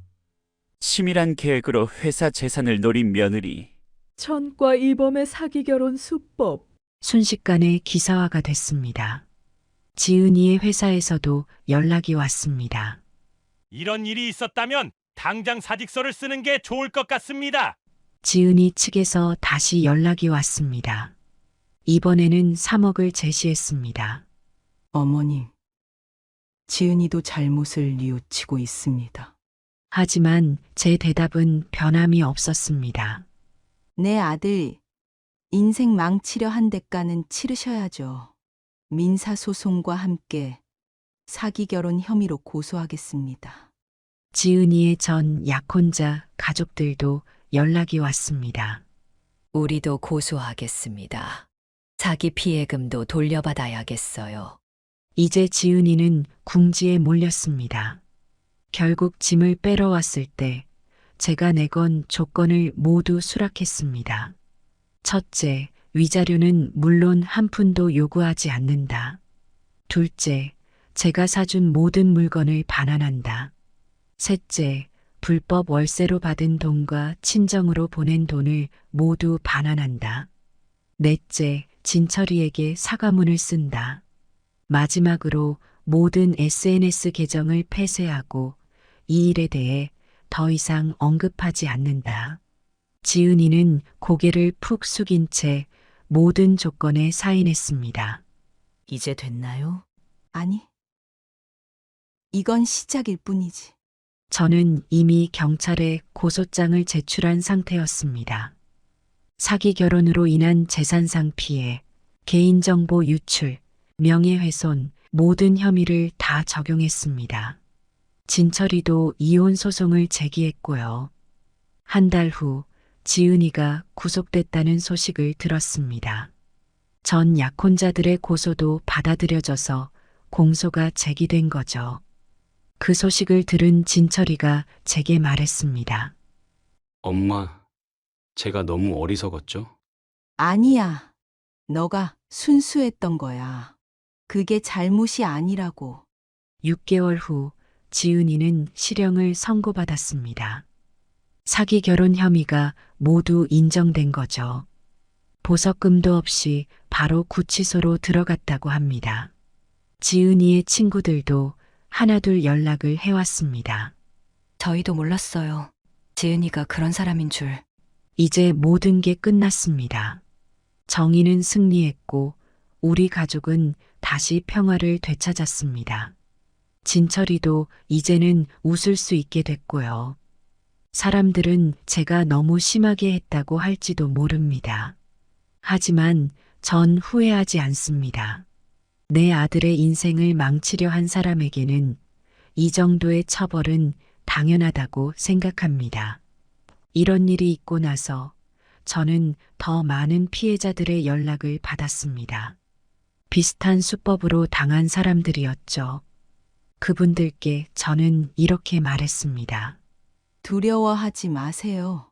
치밀한 계획으로 회사 재산을 노린 며느리. 천과 이범의 사기 결혼 수법. 순식간에 기사화가 됐습니다. 지은이의 회사에서도 연락이 왔습니다. 이런 일이 있었다면 당장 사직서를 쓰는 게 좋을 것 같습니다. 지은이 측에서 다시 연락이 왔습니다. 이번에는 3억을 제시했습니다. 어머님, 지은이도 잘못을 뉘우치고 있습니다. 하지만 제 대답은 변함이 없었습니다. 내 아들 인생 망치려 한 대가는 치르셔야죠. 민사소송과 함께 사기 결혼 혐의로 고소하겠습니다. 지은이의 전 약혼자 가족들도 연락이 왔습니다. 우리도 고소하겠습니다. 사기 피해금도 돌려받아야겠어요. 이제 지은이는 궁지에 몰렸습니다. 결국 짐을 빼러 왔을 때 제가 내건 조건을 모두 수락했습니다. 첫째, 위자료는 물론 한 푼도 요구하지 않는다. 둘째, 제가 사준 모든 물건을 반환한다. 셋째, 불법 월세로 받은 돈과 친정으로 보낸 돈을 모두 반환한다. 넷째, 진철이에게 사과문을 쓴다. 마지막으로 모든 SNS 계정을 폐쇄하고 이 일에 대해 더 이상 언급하지 않는다. 지은이는 고개를 푹 숙인 채 모든 조건에 사인했습니다. 이제 됐나요? 아니, 이건 시작일 뿐이지. 저는 이미 경찰에 고소장을 제출한 상태였습니다. 사기 결혼으로 인한 재산상 피해, 개인정보 유출, 명예훼손, 모든 혐의를 다 적용했습니다. 진철이도 이혼 소송을 제기했고요. 한 달 후 지은이가 구속됐다는 소식을 들었습니다. 전 약혼자들의 고소도 받아들여져서 공소가 제기된 거죠. 그 소식을 들은 진철이가 제게 말했습니다. 엄마, 제가 너무 어리석었죠? 아니야. 너가 순수했던 거야. 그게 잘못이 아니라고. 6개월 후 지은이는 실형을 선고받았습니다. 사기 결혼 혐의가 모두 인정된 거죠. 보석금도 없이 바로 구치소로 들어갔다고 합니다. 지은이의 친구들도 하나둘 연락을 해왔습니다. 저희도 몰랐어요. 지은이가 그런 사람인 줄. 이제 모든 게 끝났습니다. 정의는 승리했고 우리 가족은 다시 평화를 되찾았습니다. 진철이도 이제는 웃을 수 있게 됐고요. 사람들은 제가 너무 심하게 했다고 할지도 모릅니다. 하지만 전 후회하지 않습니다. 내 아들의 인생을 망치려 한 사람에게는 이 정도의 처벌은 당연하다고 생각합니다. 이런 일이 있고 나서 저는 더 많은 피해자들의 연락을 받았습니다. 비슷한 수법으로 당한 사람들이었죠. 그분들께 저는 이렇게 말했습니다. 두려워하지 마세요.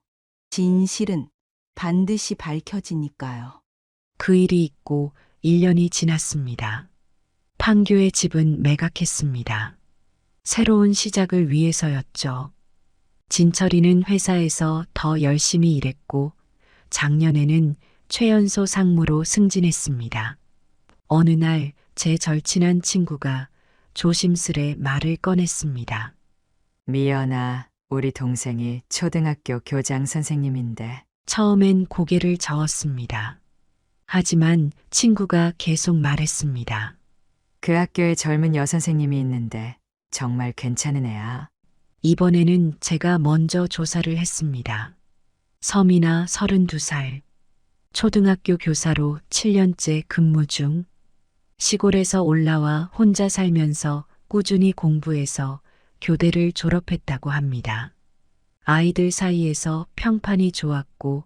진실은 반드시 밝혀지니까요. 그 일이 있고 1년이 지났습니다. 판교의 집은 매각했습니다. 새로운 시작을 위해서였죠. 진철이는 회사에서 더 열심히 일했고 작년에는 최연소 상무로 승진했습니다. 어느 날 제 절친한 친구가 조심스레 말을 꺼냈습니다. 미연아, 우리 동생이 초등학교 교장 선생님인데. 처음엔 고개를 저었습니다. 하지만 친구가 계속 말했습니다. 그 학교에 젊은 여선생님이 있는데 정말 괜찮은 애야. 이번에는 제가 먼저 조사를 했습니다. 서민아 32살. 초등학교 교사로 7년째 근무 중. 시골에서 올라와 혼자 살면서 꾸준히 공부해서 교대를 졸업했다고 합니다. 아이들 사이에서 평판이 좋았고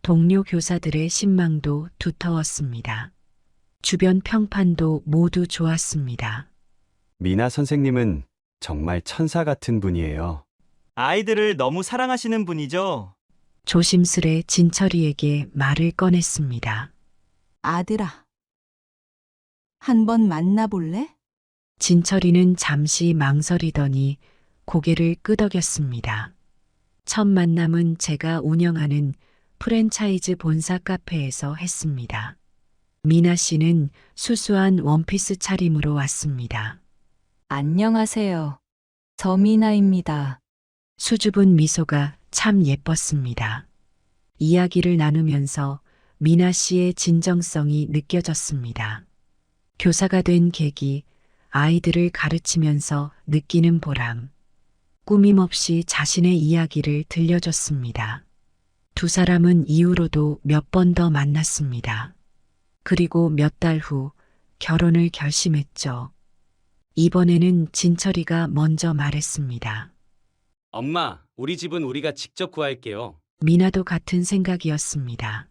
동료 교사들의 신망도 두터웠습니다. 주변 평판도 모두 좋았습니다. 미나 선생님은 정말 천사 같은 분이에요. 아이들을 너무 사랑하시는 분이죠. 조심스레 진철이에게 말을 꺼냈습니다. 아들아, 한번 만나볼래? 진철이는 잠시 망설이더니 고개를 끄덕였습니다. 첫 만남은 제가 운영하는 프랜차이즈 본사 카페에서 했습니다. 미나 씨는 수수한 원피스 차림으로 왔습니다. 안녕하세요. 저 미나입니다. 수줍은 미소가 참 예뻤습니다. 이야기를 나누면서 미나 씨의 진정성이 느껴졌습니다. 교사가 된 계기, 아이들을 가르치면서 느끼는 보람. 꾸밈없이 자신의 이야기를 들려줬습니다. 두 사람은 이후로도 몇 번 더 만났습니다. 그리고 몇 달 후 결혼을 결심했죠. 이번에는 진철이가 먼저 말했습니다. 엄마, 우리 집은 우리가 직접 구할게요. 미나도 같은 생각이었습니다.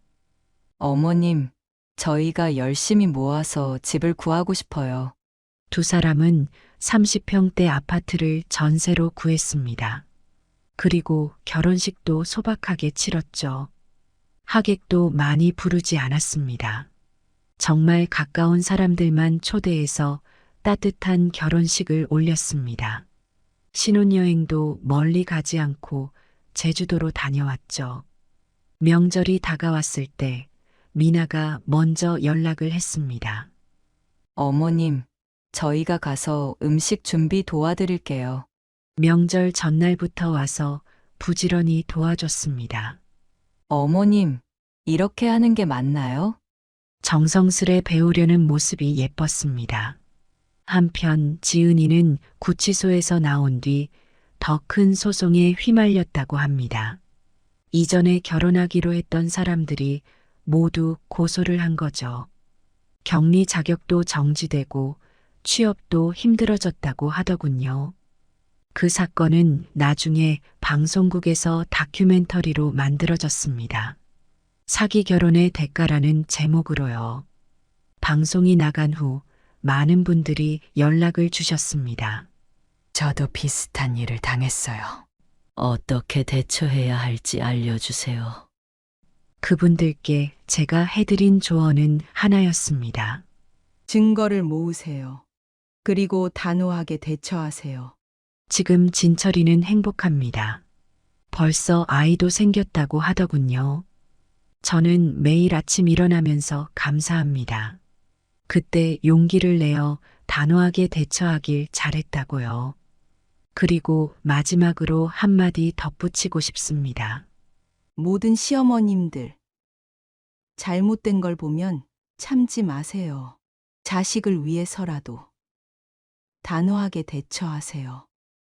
어머님, 저희가 열심히 모아서 집을 구하고 싶어요. 두 사람은 30평대 아파트를 전세로 구했습니다. 그리고 결혼식도 소박하게 치렀죠. 하객도 많이 부르지 않았습니다. 정말 가까운 사람들만 초대해서 따뜻한 결혼식을 올렸습니다. 신혼여행도 멀리 가지 않고 제주도로 다녀왔죠. 명절이 다가왔을 때 미나가 먼저 연락을 했습니다. 어머님, 저희가 가서 음식 준비 도와드릴게요. 명절 전날부터 와서 부지런히 도와줬습니다. 어머님, 이렇게 하는 게 맞나요? 정성스레 배우려는 모습이 예뻤습니다. 한편 지은이는 구치소에서 나온 뒤 더 큰 소송에 휘말렸다고 합니다. 이전에 결혼하기로 했던 사람들이 모두 고소를 한 거죠. 격리 자격도 정지되고 취업도 힘들어졌다고 하더군요. 그 사건은 나중에 방송국에서 다큐멘터리로 만들어졌습니다. 사기 결혼의 대가라는 제목으로요. 방송이 나간 후 많은 분들이 연락을 주셨습니다. 저도 비슷한 일을 당했어요. 어떻게 대처해야 할지 알려주세요. 그분들께 제가 해드린 조언은 하나였습니다. 증거를 모으세요. 그리고 단호하게 대처하세요. 지금 진철이는 행복합니다. 벌써 아이도 생겼다고 하더군요. 저는 매일 아침 일어나면서 감사합니다. 그때 용기를 내어 단호하게 대처하길 잘했다고요. 그리고 마지막으로 한마디 덧붙이고 싶습니다. 모든 시어머님들, 잘못된 걸 보면 참지 마세요. 자식을 위해서라도 단호하게 대처하세요.